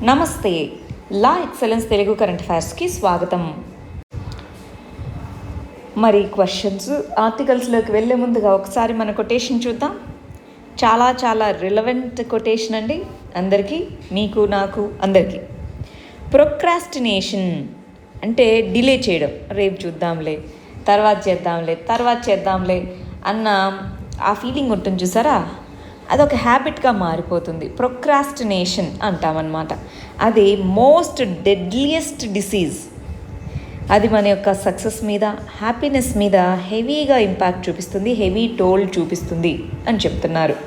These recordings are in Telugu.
నమస్తే. లా ఎక్సలెన్స్ తెలుగు కరెంట్ అఫైర్స్కి స్వాగతం. మరి క్వశ్చన్స్ ఆర్టికల్స్లోకి వెళ్ళే ముందుగా ఒకసారి మన కొటేషన్ చూద్దాం. చాలా రిలవెంట్ కొటేషన్ అండి, అందరికీ, మీకు, నాకు, అందరికీ. ప్రొక్రాస్టినేషన్ అంటే డిలే చేయడం, రేపు చూద్దాంలే, తర్వాత చేద్దాంలే అన్న ఆ ఫీలింగ్ ఉంటుంది చూసారా, అదొక హ్యాబిట్గా మారిపోతుంది. ప్రొక్రాస్టినేషన్ అంటామన్నమాట. అది మోస్ట్ డెడ్లియెస్ట్ డిసీజ్. అది మన యొక్క సక్సెస్ మీద, హ్యాపీనెస్ మీద హెవీగా ఇంపాక్ట్ చూపిస్తుంది, హెవీ టోల్ చూపిస్తుంది అని చెప్తున్నారు.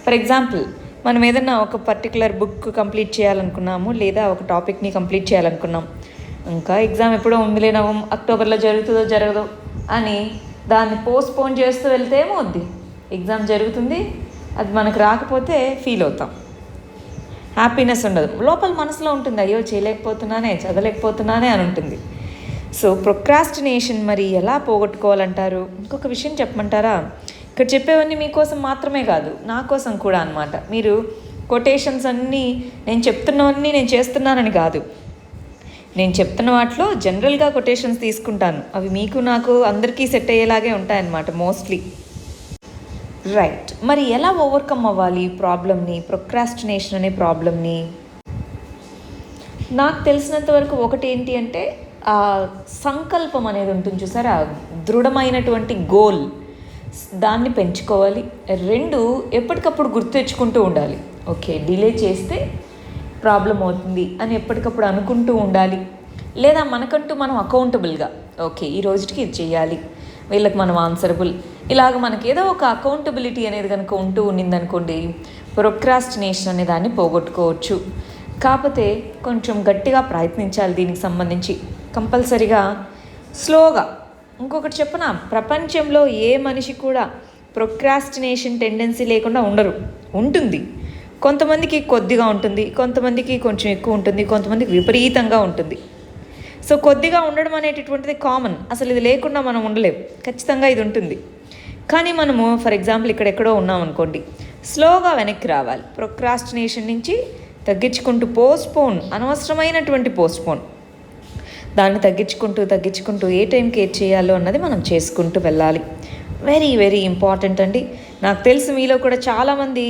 ఫర్ ఎగ్జాంపుల్, మనం ఏదైనా ఒక పర్టికులర్ బుక్ కంప్లీట్ చేయాలనుకున్నాము, లేదా ఒక టాపిక్ని కంప్లీట్ చేయాలనుకున్నాం. ఇంకా ఎగ్జామ్ ఎప్పుడో ఉందిలే, అక్టోబర్లో జరుగుతుందో జరగదో అని దాన్ని పోస్ట్పోన్ చేస్తూ వెళ్తే ఏమవుద్ది, ఎగ్జామ్ జరుగుతుంది, అది మనకు రాకపోతే ఫీల్ అవుతాం, హ్యాపీనెస్ ఉండదు, లోపల మనసులో ఉంటుంది, అయ్యో చేయలేకపోతున్నానే, చదవలేకపోతున్నానే అని ఉంటుంది. సో ప్రొక్రాస్టినేషన్ మరి ఎలా పోగొట్టుకోవాలంటారు? ఇంకొక విషయం చెప్పమంటారా? ఇక్కడ చెప్పేవన్నీ మీకోసం మాత్రమే కాదు, నా కోసం కూడా అన్నమాట. మీరు కొటేషన్స్ అన్నీ నేను చెప్తున్నవన్నీ నేను చేస్తున్నానని కాదు, నేను చెప్తున్న వాటిలో జనరల్గా కొటేషన్స్ తీసుకుంటాను, అవి మీకు నాకు అందరికీ సెట్ అయ్యేలాగే ఉంటాయన్నమాట మోస్ట్లీ. రైట్, మరి ఎలా ఓవర్కమ్ అవ్వాలి ప్రాబ్లమ్ని, ప్రొక్రాస్టినేషన్ అనే ప్రాబ్లమ్ని? నాకు తెలిసినంత వరకు ఒకటి ఏంటి అంటే, ఆ సంకల్పం అనేది ఉంటుంది చూసారా, దృఢమైనటువంటి గోల్, దాన్ని పెంచుకోవాలి. 2, ఎప్పటికప్పుడు గుర్తు తెచ్చుకుంటూ ఉండాలి. ఓకే, డిలే చేస్తే ప్రాబ్లం అవుతుంది అని ఎప్పటికప్పుడు అనుకుంటూ ఉండాలి. లేదా మనకంటూ మనం అకౌంటబుల్గా, ఓకే ఈ రోజుకి ఇది చేయాలి, వీళ్ళకి మనం ఆన్సరబుల్, ఇలాగ మనకి ఏదో ఒక అకౌంటబిలిటీ అనేది కనుక ఉంటూ ఉన్నిందనుకోండి, ప్రొక్రాస్టినేషన్ అనే దాన్ని పోగొట్టుకోవచ్చు. కాకపోతే కొంచెం గట్టిగా ప్రయత్నించాలి దీనికి సంబంధించి, కంపల్సరిగా స్లోగా. ఇంకొకటి చెప్పనా, ప్రపంచంలో ఏ మనిషి కూడా ప్రొక్రాస్టినేషన్ టెండెన్సీ లేకుండా ఉంటుంది. కొంతమందికి కొద్దిగా ఉంటుంది, కొంతమందికి కొంచెం ఎక్కువ ఉంటుంది, కొంతమందికి విపరీతంగా ఉంటుంది. సో కొద్దిగా ఉండడం అనేటటువంటిది కామన్, అసలు ఇది లేకుండా మనం ఉండలేం, ఖచ్చితంగా ఇది ఉంటుంది. కానీ మనము ఫర్ ఎగ్జాంపుల్ ఇక్కడెక్కడో ఉన్నాం అనుకోండి, స్లోగా వెనక్కి రావాలి, ప్రొక్రాస్టినేషన్ నుంచి తగ్గించుకుంటూ, అనవసరమైనటువంటి పోస్ట్పోన్, దాన్ని తగ్గించుకుంటూ ఏ టైంకి ఏది చేయాలో అన్నది మనం చేసుకుంటూ వెళ్ళాలి. వెరీ ఇంపార్టెంట్ అండి. నాకు తెలిసి మీలో కూడా చాలామంది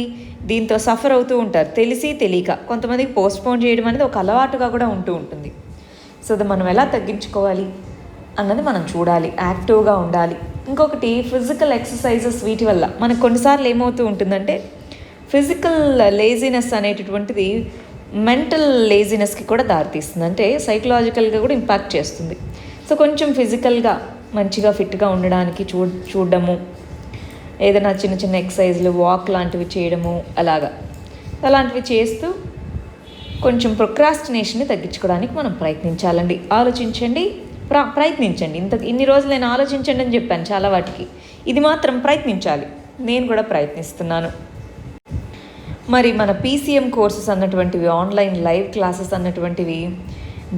దీంతో సఫర్ అవుతూ ఉంటారు, తెలిసి తెలియక. కొంతమందికి పోస్ట్పోన్ చేయడం అనేది ఒక అలవాటుగా కూడా ఉంటుంది. సో అది మనం ఎలా తగ్గించుకోవాలి అన్నది మనం చూడాలి, యాక్టివ్గా ఉండాలి. ఇంకొకటి ఫిజికల్ ఎక్సర్సైజెస్, వీటి వల్ల మనకు కొన్నిసార్లు ఏమవుతూ ఉంటుందంటే, ఫిజికల్ లేజినెస్ అనేటటువంటిది మెంటల్ లేజినెస్కి కూడా దారితీస్తుంది, అంటే సైకలాజికల్గా కూడా ఇంపాక్ట్ చేస్తుంది. సో కొంచెం ఫిజికల్గా మంచిగా ఫిట్గా ఉండడానికి చూడడము, ఏదైనా చిన్న ఎక్సర్సైజ్లు, వాక్ లాంటివి చేయడము, అలాంటివి చేస్తూ కొంచెం ప్రొక్రాస్టినేషన్ని తగ్గించుకోవడానికి మనం ప్రయత్నించాలండి. ఆలోచించండి, ప్రయత్నించండి. ఇన్ని రోజులు నేను ఆలోచించండి అని చెప్పాను చాలా వాటికి, ఇది మాత్రం ప్రయత్నించాలి. నేను కూడా ప్రయత్నిస్తున్నాను. మరి మన PCM కోర్సెస్ అన్నటువంటివి, ఆన్లైన్ లైవ్ క్లాసెస్ అన్నటువంటివి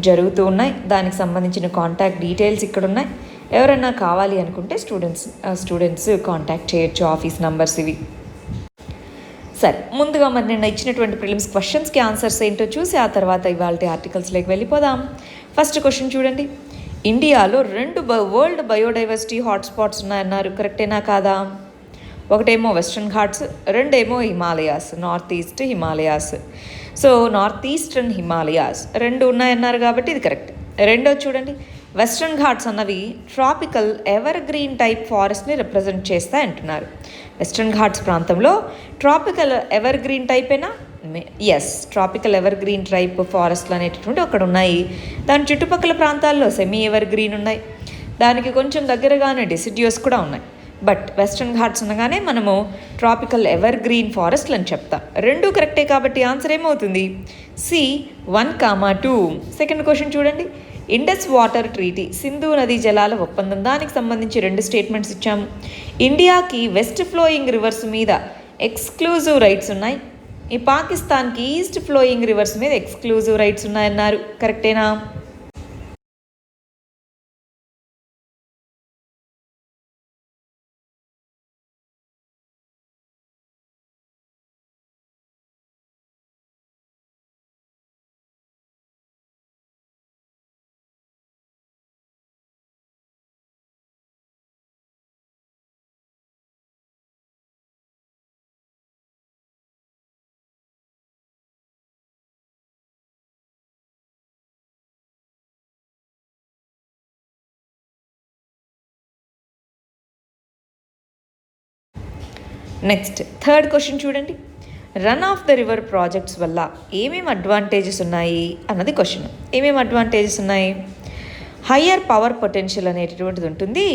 జరుగుతూ ఉన్నాయి. దానికి సంబంధించిన కాంటాక్ట్ డీటెయిల్స్ ఇక్కడ ఉన్నాయి. ఎవరైనా కావాలి అనుకుంటే స్టూడెంట్స్ కాంటాక్ట్ చేయొచ్చు, ఆఫీస్ నంబర్స్ ఇవి. సరే, ముందుగా మరి నేను ఇచ్చినటువంటి ప్రిలిమ్స్ క్వశ్చన్స్కి ఆన్సర్స్ ఏంటో చూసి ఆ తర్వాత ఇవాళ ఆర్టికల్స్లోకి వెళ్ళిపోదాం. ఫస్ట్ క్వశ్చన్ చూడండి, ఇండియాలో 2 వరల్డ్ బయోడైవర్సిటీ హాట్స్పాట్స్ ఉన్నాయన్నారు, కరెక్టేనా కాదా? ఒకటేమో వెస్ట్రన్ ఘాట్స్, 2 ఏమో Himalayas, north east Himalayas. So north eastern Himalayas 2 ఉన్నాయన్నారు కాబట్టి ఇది కరెక్ట్. రెండో చూడండి, వెస్ట్రన్ ఘాట్స్ అన్నవి ట్రాపికల్ ఎవర్ గ్రీన్ టైప్ ఫారెస్ట్ని రిప్రజెంట్ చేస్తాయి అంటున్నారు. వెస్ట్రన్ ఘాట్స్ ప్రాంతంలో ట్రాపికల్ ఎవర్ గ్రీన్ టైపేనా? Yes, tropical evergreen type ఫారెస్ట్లు అనేటటువంటి అక్కడ ఉన్నాయి. దాని చుట్టుపక్కల ప్రాంతాల్లో సెమీ ఎవర్ గ్రీన్ ఉన్నాయి, దానికి కొంచెం దగ్గరగానే డెసిడ్యూస్ కూడా ఉన్నాయి. బట్ వెస్ట్రన్ ఘాట్స్ అనగానే మనము ట్రాపికల్ ఎవర్ గ్రీన్ ఫారెస్ట్లు అని చెప్తాం. 2 కరెక్టే కాబట్టి ఆన్సర్ ఏమవుతుంది? C 1, 2. సెకండ్ క్వశ్చన్ చూడండి, ఇండస్ వాటర్ ట్రీటీ, సింధు నదీ జలాల ఒప్పందం, దానికి సంబంధించి 2 స్టేట్మెంట్స్ ఇచ్చాము. ఇండియాకి వెస్ట్ ఫ్లోయింగ్ రివర్స్ మీద ఎక్స్క్లూజివ్ రైట్స్ ఉన్నాయి, ఈ పాకిస్తాన్కి ఈస్ట్ ఫ్లోయింగ్ రివర్స్ మీద ఎక్స్క్లూజివ్ రైట్స్ ఉన్నాయన్నారు, కరెక్టేనా? నెక్స్ట్ థర్డ్ క్వశ్చన్ చూడండి. Run of the river projects వల్ల ఏమేమి అడ్వాంటేజెస్ ఉన్నాయి అన్నది క్వశ్చన్. ఏమేమి అడ్వాంటేజెస్ ఉన్నాయి? హయ్యర్ పవర్ పొటెన్షియల్ అనేటటువంటిది ఉంటుంది.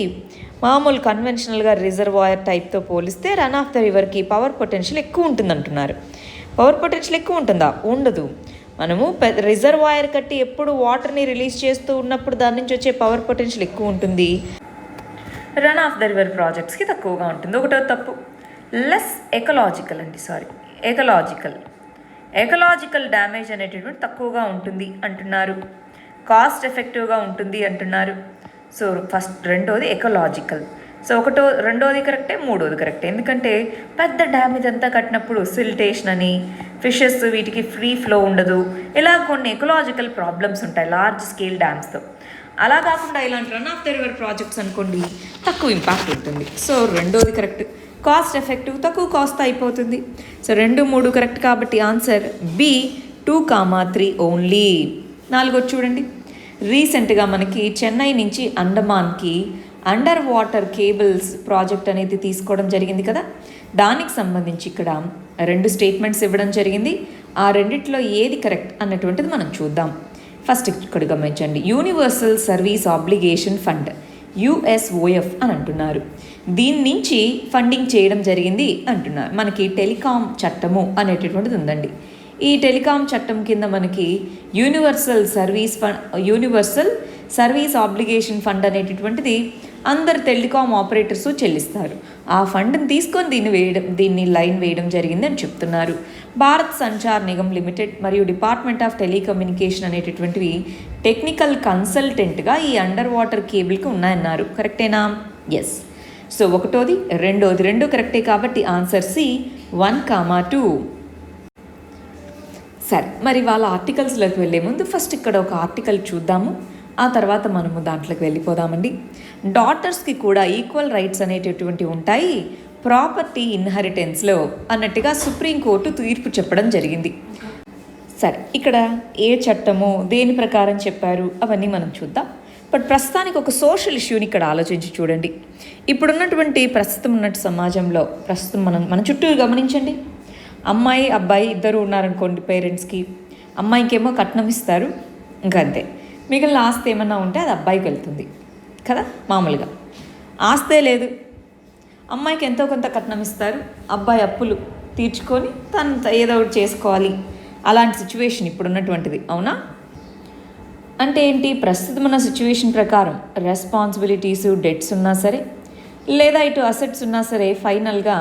మామూలు కన్వెన్షనల్గా రిజర్వాయర్ టైప్తో పోలిస్తే రన్ ఆఫ్ ద రివర్కి పవర్ పొటెన్షియల్ ఎక్కువ ఉంటుంది అంటున్నారు. పవర్ పొటెన్షియల్ ఎక్కువ ఉంటుందా? ఉండదు. మనము రిజర్వాయర్ కట్టి ఎప్పుడు వాటర్ని రిలీజ్ చేస్తూ ఉన్నప్పుడు దాని నుంచి వచ్చే పవర్ పొటెన్షియల్ ఎక్కువ ఉంటుంది. రన్ ఆఫ్ ద రివర్ ప్రాజెక్ట్స్కి తక్కువగా ఉంటుంది. ఒకటో తప్పు. లెస్ ఎకలాజికల్ ఎకలాజికల్ డ్యామేజ్ అనేటటువంటి తక్కువగా ఉంటుంది అంటున్నారు. కాస్ట్ ఎఫెక్టివ్గా ఉంటుంది అంటున్నారు. సో రెండోది ఎకలాజికల్. సో రెండోది కరెక్టే, మూడోది కరెక్టే. ఎందుకంటే పెద్ద డ్యామ్ ఇదంతా కట్టినప్పుడు సిల్టేషన్ అని, ఫిషెస్ వీటికి ఫ్రీ ఫ్లో ఉండదు. ఇలా కొన్ని ఎకలాజికల్ ప్రాబ్లమ్స్ ఉంటాయి లార్జ్ స్కేల్ డ్యామ్స్తో. అలా కాకుండా ఇలాంటి run of the river projects అనుకోండి తక్కువ ఇంపాక్ట్ ఉంటుంది. సో రెండోది కరెక్ట్. కాస్ట్ ఎఫెక్టివ్, తక్కువ కాస్ట్ అయిపోతుంది. సో 2, 3 కరెక్ట్ కాబట్టి ఆన్సర్ బి 2, 3 ఓన్లీ. 4 చూడండి. రీసెంట్గా మనకి చెన్నై నుంచి అండమాన్కి అండర్ వాటర్ కేబుల్స్ ప్రాజెక్ట్ అనేది తీసుకోవడం జరిగింది కదా. దానికి సంబంధించి ఇక్కడ 2 స్టేట్మెంట్స్ ఇవ్వడం జరిగింది. ఆ రెండిట్లో ఏది కరెక్ట్ అన్నటువంటిది మనం చూద్దాం. ఫస్ట్ ఇక్కడ గమనించండి. Universal service obligation fund USOF అని అంటున్నారు. దీని నుంచి ఫండింగ్ చేయడం జరిగింది అంటున్నారు. మనకి టెలికాం చట్టము అనేటటువంటిది ఉందండి. ఈ టెలికాం చట్టం కింద మనకి యూనివర్సల్ సర్వీస్ ఆబ్లిగేషన్ ఫండ్ అనేటటువంటిది అందరు టెలికాం ఆపరేటర్స్ చెల్లిస్తారు. ఆ ఫండ్ని తీసుకొని దీన్ని లైన్ వేయడం జరిగింది అని చెప్తున్నారు. భారత్ సంచార్ నిగమ్ లిమిటెడ్ మరియు డిపార్ట్మెంట్ ఆఫ్ టెలికమ్యూనికేషన్ అనేటటువంటివి టెక్నికల్ కన్సల్టెంట్గా ఈ అండర్ వాటర్ కేబుల్కి ఉన్నాయన్నారు. కరెక్టేనా? ఎస్. సో ఒకటోది, రెండోది 2 కరెక్టే కాబట్టి ఆన్సర్ సి 1, 2. సరే, మరి వాళ్ళ ఆర్టికల్స్లోకి వెళ్ళే ముందు ఫస్ట్ ఇక్కడ ఒక ఆర్టికల్ చూద్దాము. ఆ తర్వాత మనము దాంట్లోకి వెళ్ళిపోదామండి. డాటర్స్కి కూడా ఈక్వల్ రైట్స్ అనేటటువంటివి ఉంటాయి ప్రాపర్టీ ఇన్హెరిటెన్స్లో అన్నట్టుగా సుప్రీంకోర్టు తీర్పు చెప్పడం జరిగింది. సరే, ఇక్కడ ఏ చట్టము దేని ప్రకారం చెప్పారు అవన్నీ మనం చూద్దాం. బట్ ప్రస్తుతానికి ఒక సోషల్ ఇష్యూని ఇక్కడ ఆలోచించి చూడండి. ఇప్పుడున్నటువంటి ప్రస్తుతం ఉన్నట్టు సమాజంలో మన చుట్టూ గమనించండి. అమ్మాయి అబ్బాయి ఇద్దరు ఉన్నారనుకోండి. పేరెంట్స్కి అమ్మాయికేమో కట్నం ఇస్తారు, ఇంకా అంతే. మిగిలిన ఆస్తి ఏమన్నా ఉంటే అది అబ్బాయికి వెళ్తుంది కదా. మామూలుగా ఆస్తే లేదు, అమ్మాయికి ఎంతో కొంత కట్నం ఇస్తారు, అబ్బాయి అప్పులు తీర్చుకొని తను ఏదో ఒకటి చేసుకోవాలి. అలాంటి సిచ్యువేషన్ ఇప్పుడు ఉన్నటువంటిది. అవునా? అంటే ఏంటి? ప్రస్తుతం ఉన్న సిచ్యువేషన్ ప్రకారం రెస్పాన్సిబిలిటీస్, డెట్స్ ఉన్నా సరే లేదా ఇటు అసెట్స్ ఉన్నా సరే ఫైనల్గా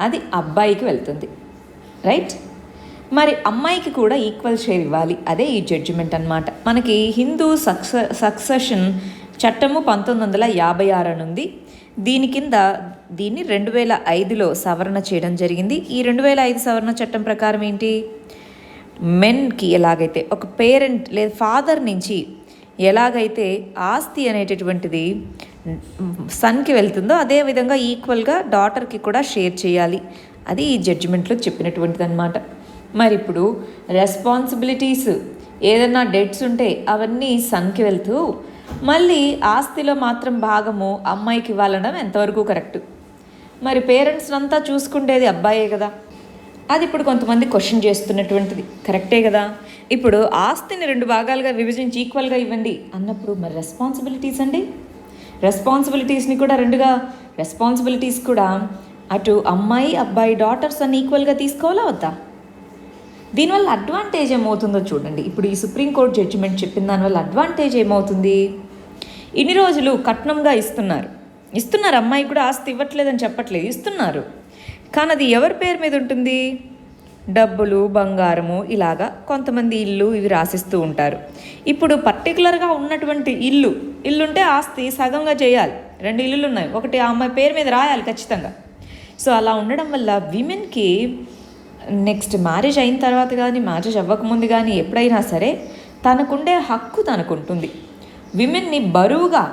అది అబ్బాయికి వెళ్తుంది. రైట్? మరి అమ్మాయికి కూడా ఈక్వల్ షేర్ ఇవ్వాలి. అదే ఈ జడ్జిమెంట్ అన్నమాట. మనకి హిందూ సక్సెషన్ చట్టము 1956 ఉంది. దీని కింద దీన్ని 2005లో సవరణ చేయడం జరిగింది. ఈ 2005 సవరణ చట్టం ప్రకారం ఏంటి? మెన్కి ఎలాగైతే ఒక పేరెంట్ లేదా ఫాదర్ నుంచి ఎలాగైతే ఆస్తి అనేటటువంటిది సన్కి వెళ్తుందో అదేవిధంగా ఈక్వల్గా డాటర్కి కూడా షేర్ చేయాలి. అది ఈ జడ్జిమెంట్లో చెప్పినటువంటిది అనమాట. మరి ఇప్పుడు రెస్పాన్సిబిలిటీస్ ఏదన్నా డెట్స్ ఉంటే అవన్నీ సన్కి వెళ్తూ మళ్ళీ ఆస్తిలో మాత్రం భాగము అమ్మాయికి ఇవ్వాలనడం ఎంతవరకు కరెక్ట్? మరి పేరెంట్స్ అంతా చూసుకుంటేది అబ్బాయే కదా. అది ఇప్పుడు కొంతమంది క్వశ్చన్ చేస్తున్నటువంటిది. కరెక్టే కదా. ఇప్పుడు ఆస్తిని 2 భాగాలుగా విభజించి ఈక్వల్గా ఇవ్వండి అన్నప్పుడు మరి రెస్పాన్సిబిలిటీస్ అండి, రెస్పాన్సిబిలిటీస్ని కూడా 2గా రెస్పాన్సిబిలిటీస్ కూడా అటు అమ్మాయి అబ్బాయి డాటర్స్ అని ఈక్వల్గా తీసుకోవాలా వద్దా? దీనివల్ల అడ్వాంటేజ్ ఏమవుతుందో చూడండి. ఇప్పుడు ఈ సుప్రీంకోర్టు జడ్జిమెంట్ చెప్పిన దానివల్ల అడ్వాంటేజ్ ఏమవుతుంది? ఇన్ని రోజులు కట్నంగా ఇస్తున్నారు అమ్మాయి కూడా ఆస్తి ఇవ్వట్లేదని చెప్పట్లేదు, ఇస్తున్నారు. కానీ అది ఎవరి పేరు మీద ఉంటుంది? డబ్బులు, బంగారము, ఇలాగా కొంతమంది ఇల్లు ఇవి రాసిస్తూ ఉంటారు. ఇప్పుడు పర్టికులర్గా ఉన్నటువంటి ఇల్లుంటే ఆస్తి సగంగా చేయాలి. 2 ఇల్లులు ఉన్నాయి, ఒకటి ఆ అమ్మాయి పేరు మీద రాయాలి ఖచ్చితంగా. సో అలా ఉండడం వల్ల విమెన్కి నెక్స్ట్ మ్యారేజ్ అయిన తర్వాత కానీ మ్యారేజ్ అవ్వకముందు కానీ ఎప్పుడైనా సరే తనకుండే హక్కు తనకుంటుంది. విమెన్ని బరువుగా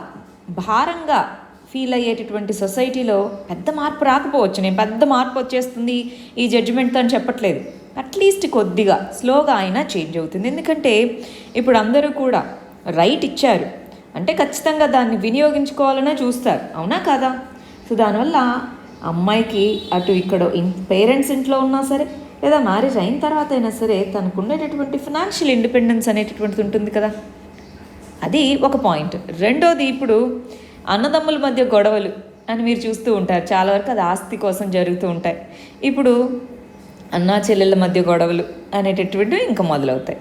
భారంగా ఫీల్ అయ్యేటటువంటి సొసైటీలో పెద్ద మార్పు రాకపోవచ్చు. నేను పెద్ద మార్పు వచ్చేస్తుంది ఈ జడ్జిమెంట్తో అని చెప్పట్లేదు. అట్లీస్ట్ కొద్దిగా స్లోగా అయినా చేంజ్ అవుతుంది. ఎందుకంటే ఇప్పుడు అందరూ కూడా రైట్ ఇచ్చారు అంటే ఖచ్చితంగా దాన్ని వినియోగించుకోవాలనే చూస్తారు. అవునా కాదా? సో దానివల్ల అమ్మాయికి అటు ఇక్కడ పేరెంట్స్ ఇంట్లో ఉన్నా సరే లేదా మ్యారేజ్ అయిన తర్వాత అయినా సరే తనకు ఉండేటటువంటి ఫినాన్షియల్ ఇండిపెండెన్స్ అనేటటువంటిది ఉంటుంది కదా, అది ఒక పాయింట్. రెండోది, ఇప్పుడు అన్నదమ్ముల మధ్య గొడవలు అని మీరు చూస్తూ ఉంటారు, చాలా వరకు అది ఆస్తి కోసం జరుగుతూ ఉంటాయి. ఇప్పుడు అన్నా చెల్లెళ్ళ మధ్య గొడవలు అనేటటువంటివి ఇంకా మొదలవుతాయి.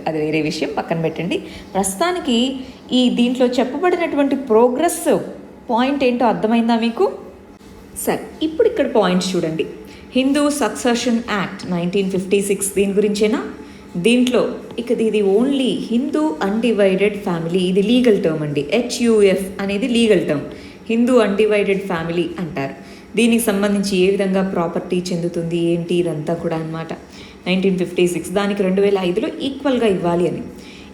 అది వేరే విషయం, పక్కన పెట్టండి. ప్రస్తుతానికి ఈ దీంట్లో చెప్పబడినటువంటి ప్రోగ్రెస్ పాయింట్ ఏంటో అర్థమైందా మీకు? సరే, ఇప్పుడు ఇక్కడ పాయింట్స్ చూడండి. హిందూ సక్సెషన్ యాక్ట్ 1956 దీని గురించేనా? దీంట్లో ఇది ఓన్లీ హిందూ అన్డివైడెడ్ ఫ్యామిలీ, ఇది లీగల్ టర్మ్ అండి. HUF అనేది legal term, Hindu undivided family అంటారు. దీనికి సంబంధించి ఏ విధంగా ప్రాపర్టీ చెందుతుంది ఏంటి ఇదంతా కూడా అనమాట. 1956 దానికి 2005లో ఈక్వల్గా ఇవ్వాలి అని.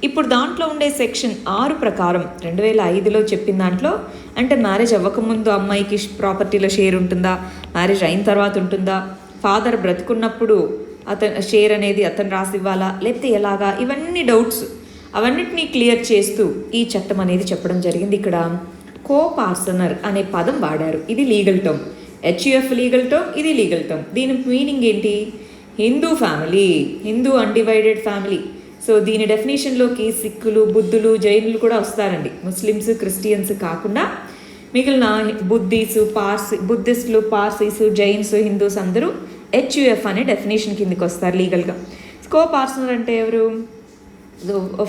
ఇప్పుడు దాంట్లో ఉండే సెక్షన్ 6 ప్రకారం 2005లో చెప్పిన దాంట్లో, అంటే మ్యారేజ్ అవ్వకముందు అమ్మాయికి ప్రాపర్టీలో షేర్ ఉంటుందా, మ్యారేజ్ అయిన తర్వాత ఉంటుందా, ఫాదర్ బ్రతుకున్నప్పుడు అతను షేర్ అనేది అతను రాసి ఇవ్వాలా లేకపోతే ఎలాగా, ఇవన్నీ డౌట్స్ అవన్నిటినీ క్లియర్ చేస్తూ ఈ చట్టం అనేది చెప్పడం జరిగింది. ఇక్కడ కో-పార్సనర్ అనే పదం వాడారు. ఇది legal term. HUF legal term, ఇది లీగల్ టర్మ్. దీని మీనింగ్ ఏంటి? Hindu family, Hindu undivided family. So దీని డెఫినేషన్లోకి సిక్కులు, బుద్ధులు, జైనులు కూడా వస్తారండి. ముస్లిమ్స్, క్రిస్టియన్స్ కాకుండా మిగిలిన బుద్ధిస్టులు, పార్సీస్, జైన్స్, హిందూస్ అందరూ HUF అనే డెఫినేషన్ కిందకి వస్తారు లీగల్గా. కో పార్సనర్ అంటే ఎవరు?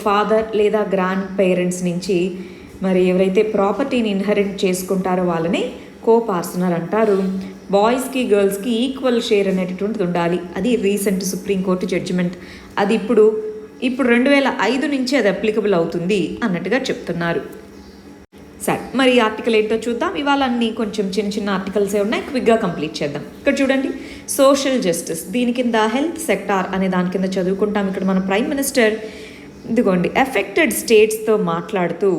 ఫాదర్ లేదా గ్రాండ్ పేరెంట్స్ నుంచి మరి ఎవరైతే ప్రాపర్టీని ఇన్హెరిట్ చేసుకుంటారో వాళ్ళని కో పార్సనర్ అంటారు. బాయ్స్కి గర్ల్స్కి ఈక్వల్ షేర్ అనేటటువంటిది ఉండాలి. అది రీసెంట్ సుప్రీంకోర్టు జడ్జిమెంట్. అది ఇప్పుడు 2005 నుంచి అది అప్లికబుల్ అవుతుంది అన్నట్టుగా చెప్తున్నారు. సరే, మరి ఈ ఆర్టికల్ ఏంటో చూద్దాం. ఇవాళ అన్నీ కొంచెం చిన్న ఆర్టికల్సే ఉన్నాయి, క్విక్గా కంప్లీట్ చేద్దాం. ఇక్కడ చూడండి, సోషల్ జస్టిస్ దీని కింద హెల్త్ సెక్టార్ అనే దాని కింద చదువుకుంటాం. ఇక్కడ మన ప్రైమ్ మినిస్టర్ ఇదిగోండి ఎఫెక్టెడ్ స్టేట్స్తో మాట్లాడుతూ,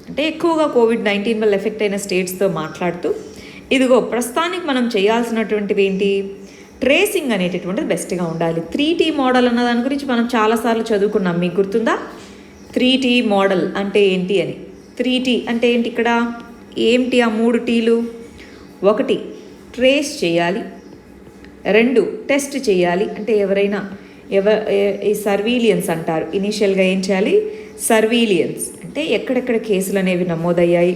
అంటే ఎక్కువగా COVID-19 వల్ల ఎఫెక్ట్ అయిన స్టేట్స్తో మాట్లాడుతూ, ఇదిగో ప్రస్తుతానికి మనం చేయాల్సినటువంటివి ఏంటి, ట్రేసింగ్ అనేటటువంటిది బెస్ట్గా ఉండాలి. 3T మోడల్ అన్న దాని గురించి మనం చాలాసార్లు చదువుకున్నాం, మీకు గుర్తుందా? 3T మోడల్ అంటే ఏంటి అని. 3T అంటే ఏంటి? ఇక్కడ ఏంటి ఆ 3 Tలు? 1 ట్రేస్ చేయాలి, 2 టెస్ట్ చేయాలి, అంటే ఎవరైనా ఈ సర్వీలియన్స్ అంటారు. ఇనీషియల్గా ఏం చేయాలి? సర్వీలియన్స్ అంటే ఎక్కడెక్కడ కేసులు అనేవి నమోదయ్యాయి,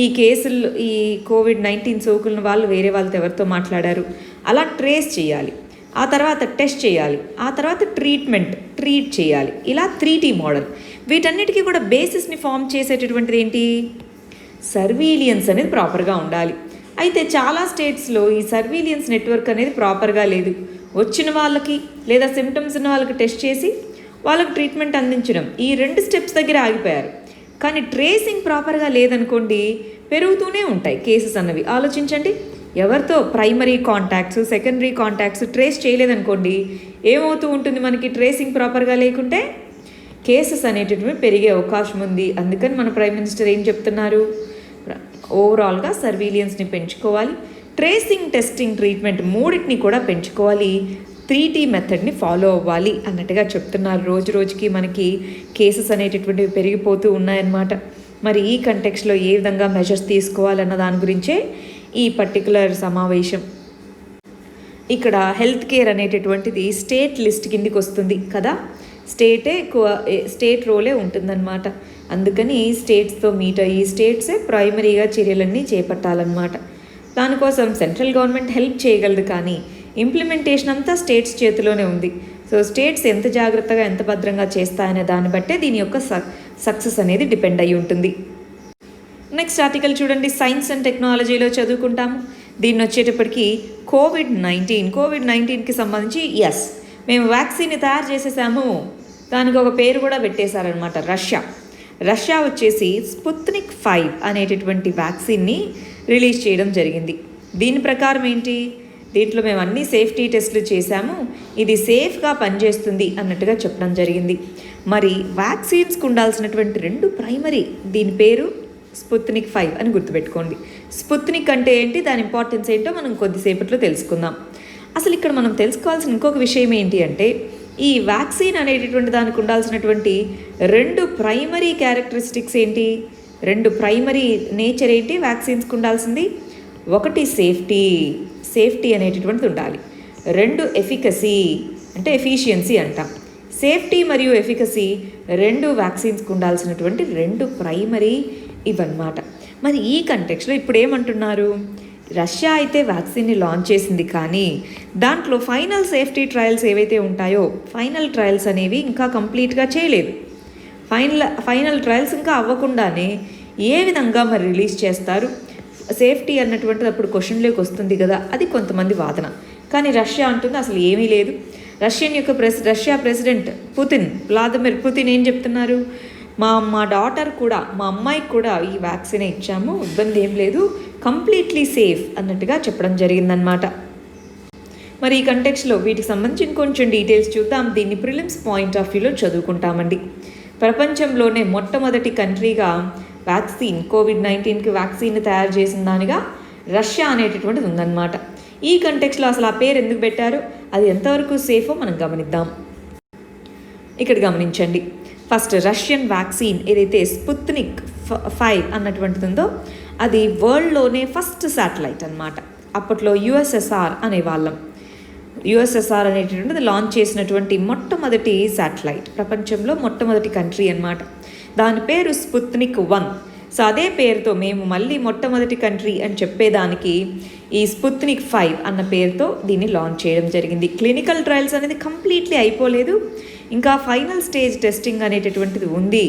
ఈ కేసులు ఈ COVID-19 సోకులను వాళ్ళు వేరే వాళ్ళతో ఎవరితో మాట్లాడారు అలా ట్రేస్ చేయాలి. ఆ తర్వాత టెస్ట్ చేయాలి, ఆ తర్వాత ట్రీట్ చేయాలి. ఇలా 3T మోడల్. వీటన్నిటికీ కూడా బేసిస్ని ఫామ్ చేసేటటువంటిది ఏంటి? సర్వీలియన్స్ అనేది ప్రాపర్గా ఉండాలి. అయితే చాలా స్టేట్స్లో ఈ సర్వీలియన్స్ నెట్వర్క్ అనేది ప్రాపర్గా లేదు. వచ్చిన వాళ్ళకి లేదా సిమ్టమ్స్ ఉన్న వాళ్ళకి టెస్ట్ చేసి వాళ్ళకి ట్రీట్మెంట్ అందించడం, ఈ 2 స్టెప్స్ దగ్గర ఆగిపోయారు. కానీ ట్రేసింగ్ ప్రాపర్గా లేదనుకోండి, పెరుగుతూనే ఉంటాయి కేసెస్ అన్నవి. ఆలోచించండి, ఎవరితో primary contacts, secondary contacts trace చేయలేదనుకోండి, ఏమవుతూ ఉంటుంది మనకి? ట్రేసింగ్ ప్రాపర్గా లేకుంటే కేసెస్ అనేటటువంటి పెరిగే అవకాశం ఉంది. అందుకని మన ప్రైమ్ మినిస్టర్ ఏం చెప్తున్నారు? ఓవరాల్గా సర్వీలియన్స్ని పెంచుకోవాలి, ట్రేసింగ్, టెస్టింగ్, ట్రీట్మెంట్ మూడింటిని కూడా పెంచుకోవాలి, 3T మెథడ్ని ఫాలో అవ్వాలి అన్నట్టుగా చెప్తున్నారు. రోజు రోజుకి మనకి కేసెస్ అనేటటువంటివి పెరిగిపోతూ ఉన్నాయన్నమాట. మరి ఈ కంటెక్స్లో ఏ విధంగా మెజర్స్ తీసుకోవాలన్న దాని గురించే ఈ పర్టికులర్ సమావేశం. ఇక్కడ హెల్త్ కేర్ అనేటటువంటిది స్టేట్ లిస్ట్ కిందికి వస్తుంది కదా, స్టేట్ రోలే ఉంటుందన్నమాట. అందుకని స్టేట్స్తో మీట్ అయ్యి స్టేట్సే ప్రైమరీగా చర్యలన్నీ చేపట్టాలన్నమాట. దానికోసం సెంట్రల్ గవర్నమెంట్ హెల్ప్ చేయగలదు, కానీ ఇంప్లిమెంటేషన్ అంతా స్టేట్స్ చేతిలోనే ఉంది. సో స్టేట్స్ ఎంత జాగ్రత్తగా, ఎంత భద్రంగా చేస్తాయనే దాన్ని బట్టే దీని యొక్క సక్సెస్ అనేది డిపెండ్ అయి ఉంటుంది. నెక్స్ట్ ఆర్టికల్ చూడండి, సైన్స్ అండ్ టెక్నాలజీలో చదువుకుంటాము. దీన్ని వచ్చేటప్పటికి కోవిడ్-19కి సంబంధించి మేము వ్యాక్సిన్ని తయారు చేసేసాము, దానికి ఒక పేరు కూడా పెట్టేశారనమాట. రష్యా వచ్చేసి స్పుత్నిక్ 5 అనేటటువంటి వ్యాక్సిన్ని రిలీజ్ చేయడం జరిగింది. దీని ప్రకారం ఏంటి, దీంట్లో మేము అన్ని సేఫ్టీ టెస్టులు చేశాము, ఇది సేఫ్గా పనిచేస్తుంది అన్నట్టుగా చెప్పడం జరిగింది. మరి వ్యాక్సిన్స్కి ఉండాల్సినటువంటి 2 ప్రైమరీ, దీని పేరు స్పుత్నిక్ 5 అని గుర్తుపెట్టుకోండి. స్పుత్నిక్ అంటే ఏంటి, దాని ఇంపార్టెన్స్ ఏంటో మనం కొద్దిసేపట్లో తెలుసుకుందాం. అసలు ఇక్కడ మనం తెలుసుకోవాల్సిన ఇంకొక విషయం ఏంటి అంటే, ఈ వ్యాక్సిన్ అనేటటువంటి దానికి ఉండాల్సినటువంటి 2 ప్రైమరీ క్యారెక్టరిస్టిక్స్ ఏంటి, 2 ప్రైమరీ నేచర్ ఏంటి వ్యాక్సిన్స్కి ఉండాల్సింది? ఒకటి సేఫ్టీ అనేటటువంటిది ఉండాలి. 2 ఎఫికసీ అంటే ఎఫిషియన్సీ అంటాం. సేఫ్టీ మరియు ఎఫికసీ 2 వ్యాక్సిన్స్కి ఉండాల్సినటువంటి 2 ప్రైమరీ ఇవన్నమాట. మరి ఈ కంటెక్స్లో ఇప్పుడు ఏమంటున్నారు, రష్యా అయితే వ్యాక్సిన్ని లాంచ్ చేసింది, కానీ దాంట్లో ఫైనల్ సేఫ్టీ ట్రయల్స్ ఏవైతే ఉంటాయో ఫైనల్ ట్రయల్స్ అనేవి ఇంకా కంప్లీట్గా చేయలేదు. ఫైనల్ ట్రయల్స్ ఇంకా అవ్వకుండానే ఏ విధంగా మరి రిలీజ్ చేస్తారు, సేఫ్టీ అన్నటువంటిది అప్పుడు క్వశ్చన్లోకి వస్తుంది కదా, అది కొంతమంది వాదన. కానీ రష్యా అంటుంది అసలు ఏమీ లేదు. రష్యా ప్రెసిడెంట్ వ్లాదిమిర్ పుతిన్ ఏం చెప్తున్నారు, మా డాటర్ కూడా, మా అమ్మాయికి కూడా ఈ వ్యాక్సిన్ ఇచ్చాము, ఇబ్బంది ఏం లేదు, కంప్లీట్లీ సేఫ్ అన్నట్టుగా చెప్పడం జరిగిందనమాట. మరి ఈ కంటెక్స్లో వీటికి సంబంధించి ఇంకొంచెం డీటెయిల్స్ చూద్దాం. దీన్ని ప్రిలిమ్స్ పాయింట్ ఆఫ్ వ్యూలో చదువుకుంటామండి. ప్రపంచంలోనే మొట్టమొదటి కంట్రీగా కోవిడ్-19కి వ్యాక్సిన్ తయారు చేసిన దానిగా రష్యా అనేటటువంటిది ఉందన్నమాట. ఈ కంటెక్స్లో అసలు ఆ పేరు ఎందుకు పెట్టారో, అది ఎంతవరకు సేఫో మనం గమనిద్దాం. ఇక్కడ గమనించండి. ఫస్ట్ రష్యన్ వ్యాక్సిన్ ఏదైతే స్పుత్నిక్ 5 అన్నటువంటిది ఉందో అది వరల్డ్లోనే ఫస్ట్ శాటిలైట్ అన్నమాట. అప్పట్లో యుఎస్ఎస్ఆర్ అనేవాళ్ళం. యుఎస్ఎస్ఆర్ అనేటటువంటిది లాంచ్ చేసినటువంటి మొట్టమొదటి శాటిలైట్, ప్రపంచంలో మొట్టమొదటి కంట్రీ అన్నమాట. దాని పేరు స్పుత్నిక్ 1. సో అదే పేరుతో మేము మళ్ళీ మొట్టమొదటి కంట్రీ అని చెప్పేదానికి ఈ స్పుత్నిక్ 5 అన్న పేరుతో దీన్ని లాంచ్ చేయడం జరిగింది. క్లినికల్ ట్రయల్స్ అనేది కంప్లీట్లీ అయిపోలేదు, ఇంకా ఫైనల్ స్టేజ్ టెస్టింగ్ అనేటటువంటిది ఉంది.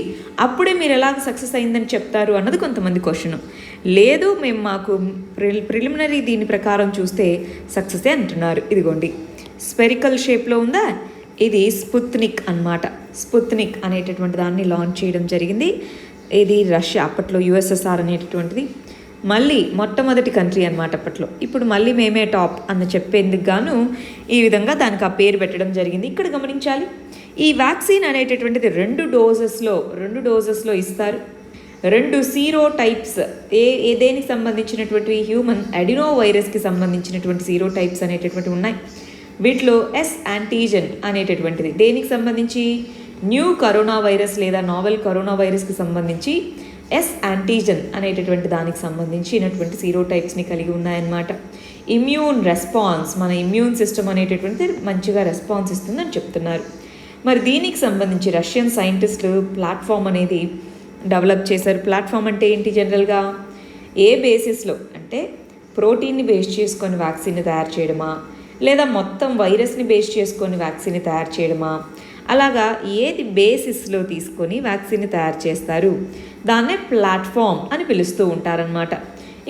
అప్పుడే మీరు ఎలాగ సక్సెస్ అయిందని చెప్తారు అన్నది కొంతమంది క్వశ్చన్. లేదు, మేము మాకు ప్రిలిమినరీ దీని ప్రకారం చూస్తే సక్సెసే అంటున్నారు. ఇదిగోండి స్పెరికల్ షేప్లో ఉందా, ఇది స్పుత్నిక్ అన్నమాట. స్పుత్నిక్ అనేటటువంటి దాన్ని లాంచ్ చేయడం జరిగింది. ఇది రష్యా, అప్పట్లో యుఎస్ఎస్ఆర్ అనేటటువంటిది మళ్ళీ మొట్టమొదటి కంట్రీ అన్నమాట అప్పట్లో. ఇప్పుడు మళ్ళీ మేమే టాప్ అని చెప్పేందుకు గాను ఈ విధంగా దానికి ఆ పేరు పెట్టడం జరిగింది. ఇక్కడ గమనించాలి, ఈ వ్యాక్సిన్ అనేటటువంటిది 2 డోజెస్లో ఇస్తారు. 2 సీరో టైప్స్, దేనికి సంబంధించినటువంటి హ్యూమన్ అడినో వైరస్కి సంబంధించినటువంటి సీరో టైప్స్ అనేటటువంటివి ఉన్నాయి. వీటిలో ఎస్ యాంటీజెన్ అనేటటువంటిది దేనికి సంబంధించి, న్యూ కరోనా వైరస్ లేదా నావెల్ కరోనా వైరస్కి సంబంధించి ఎస్ యాంటీజెన్ అనేటటువంటి దానికి సంబంధించినటువంటి సీరో టైప్స్ని కలిగి ఉన్నాయన్నమాట. ఇమ్యూన్ రెస్పాన్స్, మన ఇమ్యూన్ సిస్టమ్ అనేటటువంటిది మంచిగా రెస్పాన్స్ ఇస్తుందని చెప్తున్నారు. మరి దీనికి సంబంధించి రష్యన్ సైంటిస్టులు ప్లాట్ఫామ్ అనేది డెవలప్ చేశారు. ప్లాట్ఫామ్ అంటే ఏంటి, జనరల్గా ఏ బేసిస్లో అంటే ప్రోటీన్ని బేస్ చేసుకొని వ్యాక్సిన్ని తయారు చేయడమా, లేదా మొత్తం వైరస్ని బేస్ చేసుకొని వ్యాక్సిన్ని తయారు చేయడమా, అలాగా ఏది బేసిస్లో తీసుకొని వ్యాక్సిన్ని తయారు చేస్తారు, దాన్నే ప్లాట్ఫామ్ అని పిలుస్తూ ఉంటారనమాట.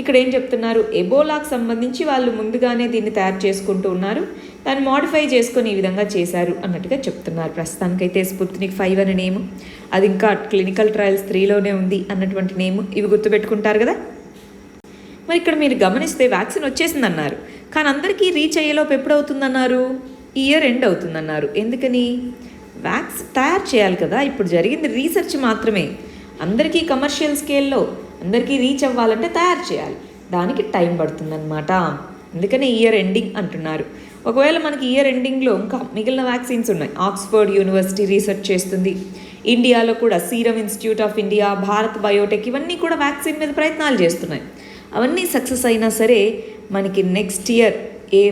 ఇక్కడ ఏం చెప్తున్నారు, ఎబోలాకు సంబంధించి వాళ్ళు ముందుగానే దీన్ని తయారు చేసుకుంటూ ఉన్నారు, దాన్ని మోడిఫై చేసుకొని ఈ విధంగా చేశారు అన్నట్టుగా చెప్తున్నారు. ప్రస్తుతానికైతే స్పుత్నిక్ 5 అనే నేము, అది ఇంకా క్లినికల్ ట్రయల్స్ 3లోనే ఉంది అన్నటువంటి నేము, ఇవి గుర్తుపెట్టుకుంటారు కదా. మరి ఇక్కడ మీరు గమనిస్తే వ్యాక్సిన్ వచ్చేసిందన్నారు, కానీ అందరికీ రీచ్ అయ్యేలోపు ఎప్పుడవుతుందన్నారు, ఇయర్ ఎండ్ అవుతుందన్నారు. ఎందుకని, వ్యాక్సిన్ తయారు చేయాలి కదా. ఇప్పుడు జరిగింది రీసెర్చ్ మాత్రమే, అందరికీ కమర్షియల్ స్కేల్లో అందరికీ రీచ్ అవ్వాలంటే తయారు చేయాలి, దానికి టైం పడుతుందన్నమాట. అందుకనే ఇయర్ ఎండింగ్ అంటున్నారు. ఒకవేళ మనకి ఇయర్ ఎండింగ్లో ఇంకా మిగిలిన వ్యాక్సిన్స్ ఉన్నాయి. ఆక్స్ఫర్డ్ యూనివర్సిటీ రీసెర్చ్ చేస్తుంది, ఇండియాలో కూడా serum institute of India, Bharat Biotech ఇవన్నీ కూడా వ్యాక్సిన్ మీద ప్రయత్నాలు చేస్తున్నాయి. అవన్నీ సక్సెస్ అయినా సరే మనకి నెక్స్ట్ ఇయర్ ఏ